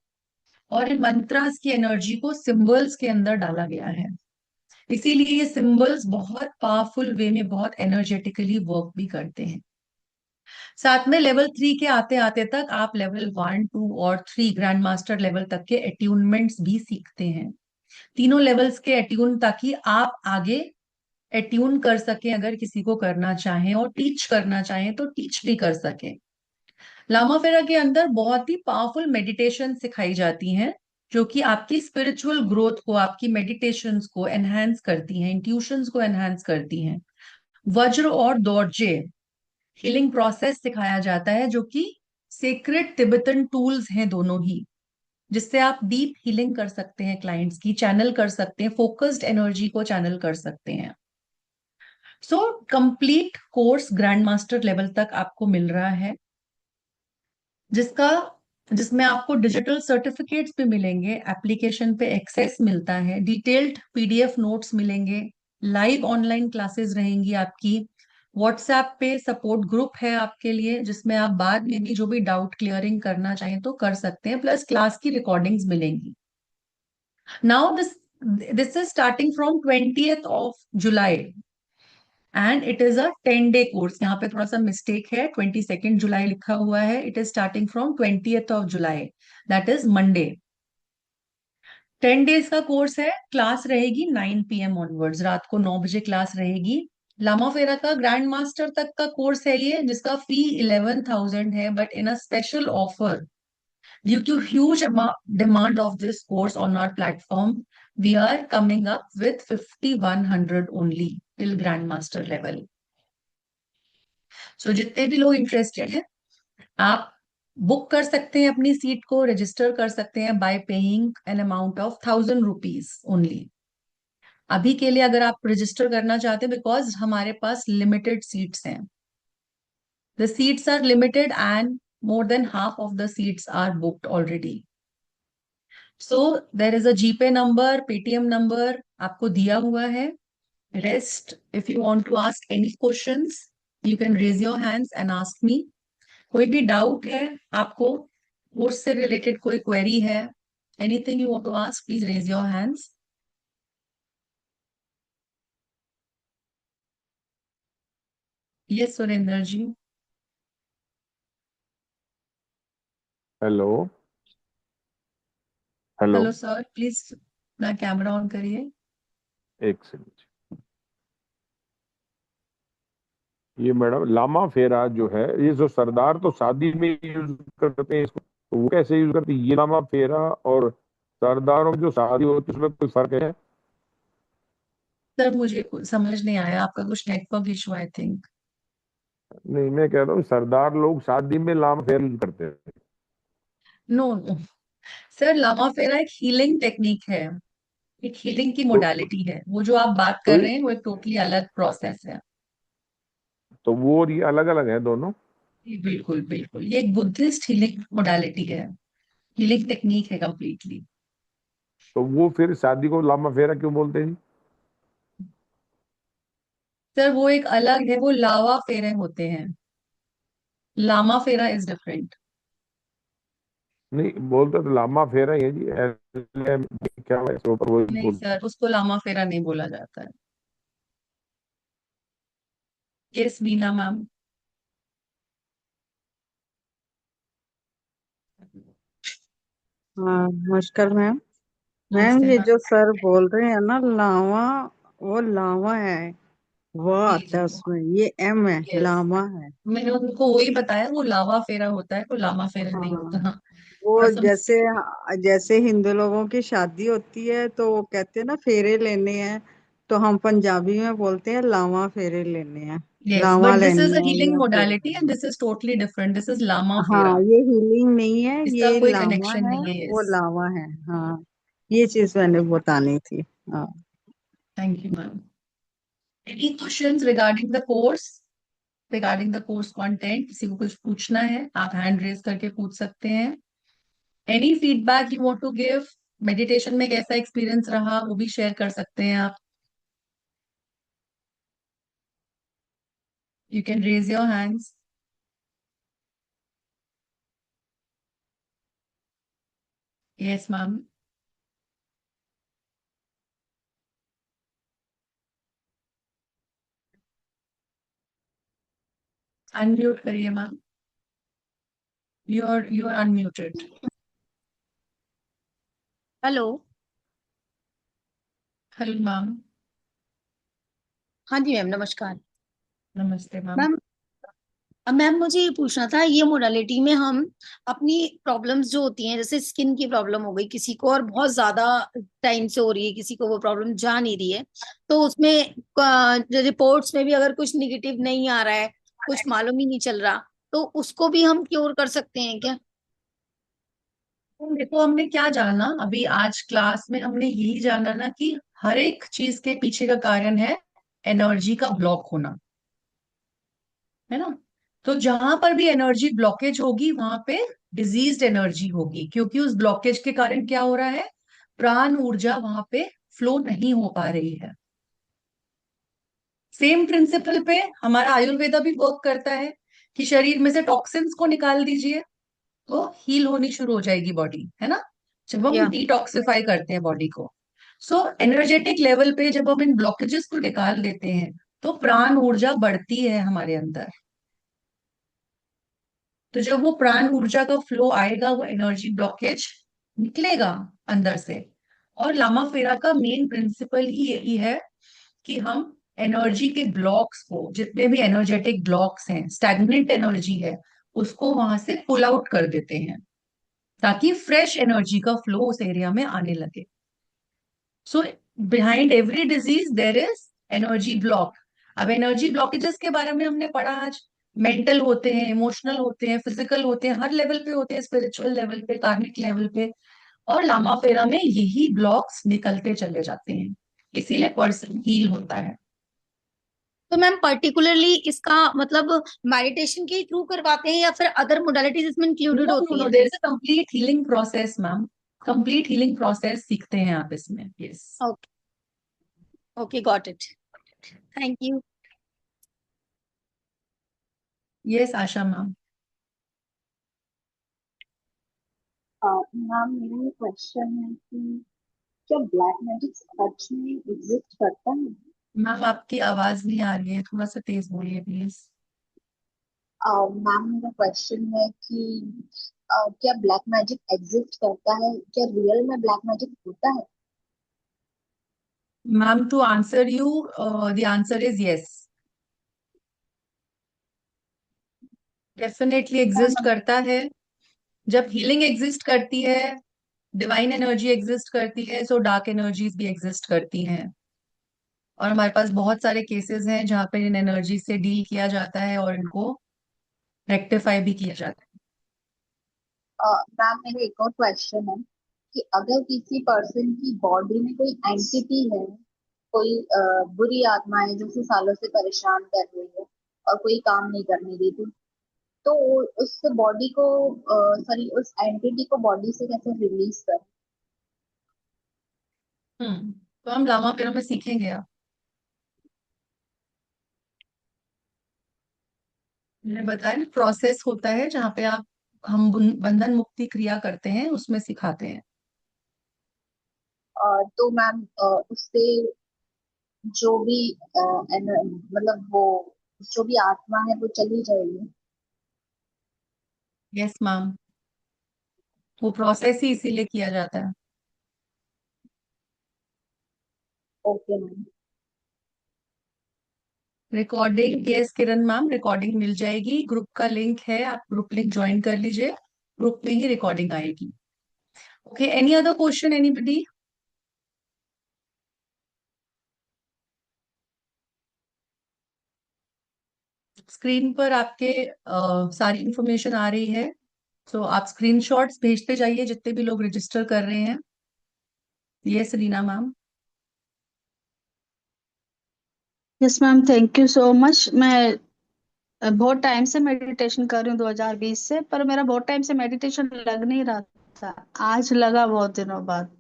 और इन मंत्रास की एनर्जी को सिंबल्स के अंदर डाला गया है। इसीलिए ये सिंबल्स बहुत पावरफुल वे में बहुत एनर्जेटिकली वर्क भी करते हैं। साथ में लेवल 3 के आते आते तक आप लेवल 1, 2 और 3 ग्रैंड मास्टर लेवल तक के एट्यूनमेंट्स भी सीखते हैं। तीनों लेवल्स के एट्यून, ताकि आप आगे एट्यून कर सकें, अगर किसी को करना चाहें और टीच करना चाहें तो टीच भी कर सकें। लामा फेरा के अंदर बहुत ही पावरफुल मेडिटेशन सिखाई जाती हैं, जो कि आपकी स्पिरिचुअल ग्रोथ को, आपकी मेडिटेशंस को एनहांस करती हैं, इंट्यूशंस को एनहांस करती हैं। वज्र और दोरजे हीलिंग प्रोसेस सिखाया जाता है, जो कि सेक्रेट तिब्बतन टूल्स हैं दोनों ही, जिससे आप डीप हीलिंग कर सकते हैं, क्लाइंट्स की चैनल कर सकते हैं, फोकस्ड एनर्जी को चैनल कर सकते हैं। So complete course grand master level तक आपको मिल रहा है, जिसका जिसमें आपको डिजिटल सर्टिफिकेट्स भी मिलेंगे, एप्लीकेशन पे एक्सेस मिलता है, डिटेल्ड पीडीएफ नोट्स मिलेंगे, लाइव ऑनलाइन क्लासेस रहेंगी आपकी, व्हाट्सएप पे सपोर्ट ग्रुप है आपके लिए, जिसमें आप बाद में भी जो भी डाउट क्लियरिंग करना चाहें तो कर सकते हैं, प्लस क्लास की रिकॉर्डिंग्स मिलेंगी। Now this is starting from 20th of July, and it is a 10 day course. यहाँ पे थोड़ा सा मिस्टेक है, 22nd July लिखा हुआ है, it is starting from 20th of July, that is Monday. 10 days का कोर्स है, क्लास रहेगी 9 PM ऑनवर्ड्स, रात को 9 बजे क्लास रहेगी। लामा फेरा का ग्रैंड मास्टर तक का कोर्स है ये, जिसका फी 11,000 है, but in a special offer due to huge demand of this course on our platform, we are coming up with 5,100 only till grand master level. सो जितने भी लोग इंटरेस्टेड हैं, आप बुक कर सकते हैं, अपनी सीट को रजिस्टर कर सकते हैं bye paying an amount of 1,000 rupees only. अभी के लिए अगर आप रजिस्टर करना चाहते हैं, बिकॉज हमारे पास लिमिटेड सीट्स हैं, the seats are limited and more than half of the seats are booked already. So there is a GPay number, Paytm number आपको दिया हुआ है। Rest, if you want to ask any questions, you can raise your hands and ask me. कोई भी doubt है आपको, course से related कोई क्वेरी है, anything you want to ask, please raise your hands. Yes Surendra ji. Hello. Hello. Hello sir, please अपना camera on करिए। एक सेकंड। ये मैडम लामा फेरा जो है, ये जो सरदार तो शादी में यूज करते हैं इसको, तो वो कैसे यूज करते हैं ये लामा फेरा? और सरदारों में जो शादी होती है उसमें कोई फर्क है? सर मुझे कुछ समझ नहीं आया, आपका कुछ नेटवर्क इशू आई थिंक। नहीं, मैं कह रहा हूँ सरदार लोग शादी में लामा फेरा यूज करते हैं। नो नो सर, लामा फेरा एक हीलिंग टेक्निक है, एक हीलिंग की तो मोडालिटी है। वो जो आप बात तो कर रहे हैं वो एक टोटली अलग प्रोसेस है। तो वो और ये अलग अलग है दोनों? जी, बिल्कुल बिल्कुल, ये एक बुद्धिस्ट हीलिंग मोडालिटी है, हीलिंग टेक्निक है कंप्लीटली। तो वो फिर शादी को लामा फेरा क्यों बोलते हैं जी? सर वो एक अलग है, वो लावा फेरे होते हैं, लामा फेरा इज डिफरेंट। नहीं, बोलते तो लामा फेरा ही है जी। क्या है इसके ऊपर वो नहीं बोल। सर, उसको लामा फेरा नहीं बोला जाता है। Yes Meena ma'am. हाँ, नमस्कार मैम। मैम नमस्ते ये मैम। जो सर बोल रहे हैं ना लावा, वो लावा है, वो जी आता जी। है उसमें, ये एम है, यस, लामा है। मैंने उनको वही बताया, वो लावा फेरा होता है, वो लामा फेरा नहीं हाँ, होता। हाँ, वो थोड़ा सा जैसे मिस्टेक। जैसे हिंदू लोगों की शादी होती है तो वो कहते हैं ना फेरे लेने हैं, तो हम पंजाबी में बोलते हैं लावा फेरे लेने हैं, यस, लावा बट दिस लेने इज अ हैं हीलिंग या फेरे मोडालिटी लेने एंड हैं। This is totally different, this is Lama Fera. हाँ, ये हीलिंग नहीं है, इसका ये कोई लावा कनेक्शन है, नहीं है। वो यस, लावा है। हाँ, ये चीज मैंने बतानी थी। हाँ। Thank you ma'am. Any questions regarding the course, regarding the course content? किसी को कुछ पूछना है आप हैंड रेज करके पूछ सकते हैं। Any feedback you want to give? Meditation में कैसा एक्सपीरियंस रहा वो भी शेयर कर सकते हैं आप। You can raise your hands. Yes ma'am, unmute करिए ma'am. You are unmuted. Hello. Hello ma'am. हाँ जी मैम, नमस्कार। नमस्ते मैम। मैम, मैम मुझे ये पूछना था, ये मोडालिटी में हम अपनी प्रॉब्लम्स जो होती हैं, जैसे स्किन की प्रॉब्लम हो गई किसी को और बहुत ज्यादा टाइम से हो रही है, किसी को वो प्रॉब्लम जा नहीं रही है, तो उसमें रिपोर्ट्स में भी अगर कुछ निगेटिव नहीं आ रहा है, कुछ मालूम ही नहीं चल रहा, तो उसको भी हम क्योर कर सकते हैं क्या? तो देखो, हमने क्या जाना अभी आज क्लास में, हमने यही जाना ना कि हर एक चीज के पीछे का कारण है एनर्जी का ब्लॉक होना, है ना। तो जहां पर भी एनर्जी ब्लॉकेज होगी वहां पे डिजीज्ड एनर्जी होगी, क्योंकि उस ब्लॉकेज के कारण क्या हो रहा है, प्राण ऊर्जा वहां पे फ्लो नहीं हो पा रही है। सेम प्रिंसिपल पे हमारा आयुर्वेदा भी वर्क करता है कि शरीर में से टॉक्सिन्स को निकाल दीजिए तो हील होनी शुरू हो जाएगी बॉडी, है ना, जब हम या डिटॉक्सिफाई करते हैं बॉडी को। सो एनर्जेटिक लेवल पे जब हम इन ब्लॉकेजेस को निकाल देते हैं तो प्राण ऊर्जा बढ़ती है हमारे अंदर। तो जब वो प्राण ऊर्जा का फ्लो आएगा वो एनर्जी ब्लॉकेज निकलेगा अंदर से। और लामा फेरा का मेन प्रिंसिपल ही यही है कि हम एनर्जी के ब्लॉक्स को, जितने भी एनर्जेटिक ब्लॉक्स हैं, स्टैग्नेंट एनर्जी है, उसको वहां से पुल आउट कर देते हैं ताकि फ्रेश एनर्जी का फ्लो उस एरिया में आने लगे। So behind every disease there is energy block. अब एनर्जी ब्लॉकेजेस के बारे में हमने पढ़ा आज। मेंटल होते हैं, इमोशनल होते हैं, फिजिकल होते हैं, हर लेवल पे होते हैं, स्पिरिचुअल लेवल पे, कार्मिक लेवल पे। और लामा फेरा में यही ब्लॉक्स निकलते चले जाते हैं, इसीलिए पर्सन हील होता है। तो मैम पर्टिकुलरली इसका मतलब मेडिटेशन के थ्रू करवाते हैं या फिर अदर मोडालिटीज इसमें इंक्लूडेड नो नो होती नो, हैं? There is a complete healing process ma'am. Complete healing process सीखते हैं आप इसमें। Yes. Okay, okay, got it. Thank you. Yes Asha ma'am. Ma'am मेरा ये क्वेश्चन है कि क्या ब्लैक मैजिक सच में एग्जिस्ट करता है? मैम आपकी आवाज नहीं आ रही है, थोड़ा सा तेज बोलिए प्लीज। मैम मेरा क्वेश्चन है कि क्या ब्लैक मैजिक एग्जिस्ट करता है? क्या रियल में ब्लैक मैजिक होता है? Ma'am to answer you, the answer is yes, definitely exist ma'am करता है। जब हीलिंग एग्जिस्ट करती है, डिवाइन एनर्जी एग्जिस्ट करती है, सो डार्क एनर्जीज भी एग्जिस्ट करती हैं। और हमारे पास बहुत सारे केसेस हैं जहाँ पे इन एनर्जी से डील किया जाता है और इनको रेक्टिफाई भी किया जाता है। मैम मेरा एक और क्वेश्चन है कि अगर किसी पर्सन की बॉडी में कोई एंटिटी है, कोई बुरी आत्मा है जो उसे सालों से परेशान कर रही है और कोई काम नहीं करने देती, तो उस बॉडी को, सॉरी, उस एंटिटी को बॉडी से कैसे रिलीज कर? तो हम लामा फेरा में सीखेंगे। आप, मैंने बताया ना, प्रोसेस होता है जहाँ पे आप, हम बंधन मुक्ति क्रिया करते हैं, उसमें सिखाते हैं। तो मैम उससे जो भी मतलब वो जो भी आत्मा है वो चली जाएगी? यस मैम, वो प्रोसेस ही इसीलिए किया जाता है। Okay ma'am. रिकॉर्डिंग, यस किरण मैम, रिकॉर्डिंग मिल जाएगी, ग्रुप का लिंक है, आप ग्रुप लिंक ज्वाइन कर लीजिए, ग्रुप में ही रिकॉर्डिंग आएगी। Okay, any other question anybody? Screen पर आपके सारी इंफॉर्मेशन आ रही है, तो आप स्क्रीनशॉट्स भेजते जाइए जितने भी लोग रजिस्टर कर रहे हैं। Yes Reena ma'am. Yes ma'am, thank you so much. मैं बहुत टाइम से मेडिटेशन कर रही हूँ 2020 से, पर मेरा बहुत टाइम से मेडिटेशन लग नहीं रहा था। आज लगा बहुत दिनों बाद।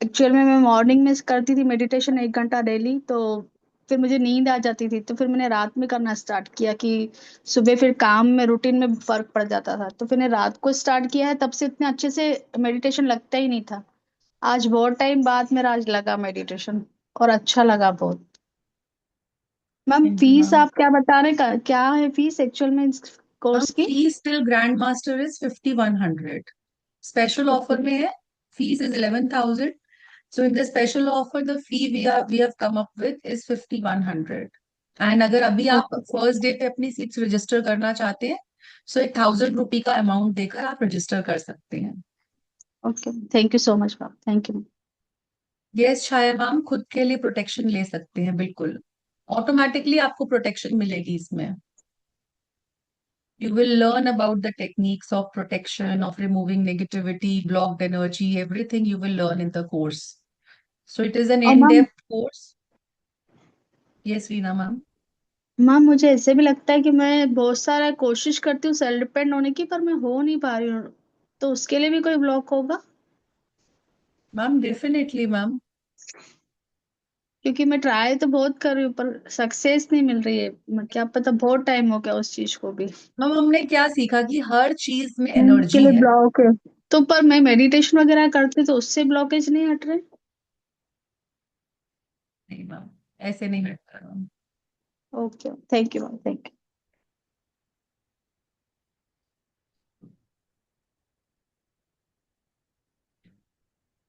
एक्चुअल में मैं मॉर्निंग में करती थी मेडिटेशन 1 घंटा डेली, तो फिर मुझे नींद आ जाती थी, तो फिर मैंने रात में करना स्टार्ट किया कि सुबह फिर काम में रूटीन में फर्क पड़ जाता था, तो फिर मैंने रात को स्टार्ट किया है। तब से इतने अच्छे से मेडिटेशन लगता ही नहीं था। आज बहुत टाइम बाद मेरा आज लगा मेडिटेशन, और अच्छा लगा बहुत। Ma'am thank you fees ma'am. आप क्या बता रहे का, क्या है फीस एक्चुअल में इस मैम कोर्स की? Fees till grand master is 5100। Special okay. Offer में है, fees is 11,000। So in the special offer, the fee we have come up with is 5,100. And अगर अभी आप ओके। फर्स्ट डे पे अपनी सीट्स रजिस्टर करना चाहते हैं, सो 1,000 रुपी का अमाउंट देकर आप रजिस्टर कर सकते हैं। Okay, thank you so much ma'am, thank you. Yes Chhaya ma'am, खुद के लिए प्रोटेक्शन ले सकते हैं, बिल्कुल ऑटोमेटिकली आपको प्रोटेक्शन मिलेगी इसमें। You will learn about the techniques of protection, of removing negativity, blocked energy, everything you will learn in the course. So it is an और ma'am, in-depth course. Yes, Veena ma'am. Ma'am मुझे ऐसे भी लगता है कि मैं बहुत सारा कोशिश करती हूँ सेल्फ डिपेंड होने की, पर मैं हो नहीं पा रही हूँ, तो उसके लिए भी कोई ब्लॉक होगा? Ma'am definitely ma'am. क्योंकि मैं ट्राई तो बहुत कर रही हूँ, पर सक्सेस नहीं मिल रही है। क्या पता, बहुत टाइम हो गया उस चीज को भी। मैम हमने क्या सीखा कि हर चीज में के एनर्जी लिए है। ब्लॉक है। तो पर मैं मेडिटेशन वगैरह करती तो उससे ब्लॉकेज नहीं हट रहे? नहीं मैम, ऐसे नहीं हटता ma'am. Okay, thank you ma'am, thank you.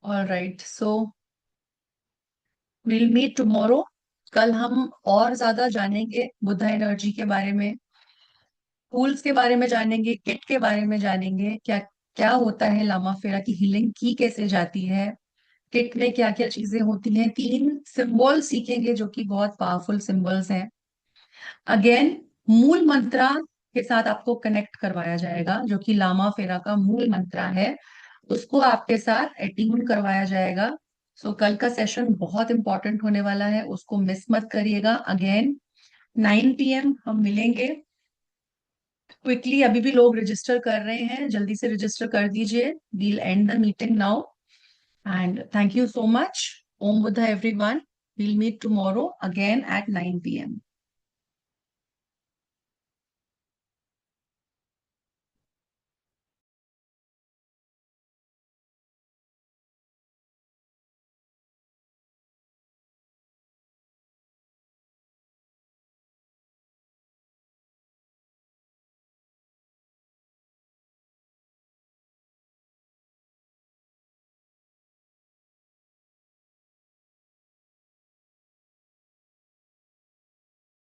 All right, so will meet tomorrow. कल हम और ज्यादा जानेंगे बुद्धा एनर्जी के बारे में, टूल्स के बारे में जानेंगे, किट के बारे में जानेंगे, क्या क्या होता है लामा फेरा की हीलिंग की कैसे जाती है, किट में क्या क्या चीजें होती हैं। 3 सिंबल सीखेंगे जो कि बहुत पावरफुल सिंबल्स हैं। अगेन मूल मंत्रा के साथ आपको कनेक्ट करवाया जाएगा, जो कि लामा फेरा का मूल मंत्रा है, उसको आपके साथ एट्यून करवाया जाएगा। सो कल का सेशन बहुत इंपॉर्टेंट होने वाला है, उसको मिस मत करिएगा। अगेन 9 PM हम मिलेंगे। क्विकली अभी भी लोग रजिस्टर कर रहे हैं, जल्दी से रजिस्टर कर दीजिए। We'll end the meeting now and thank you so much. Om Buddha everyone. We'll meet tomorrow again at 9 PM.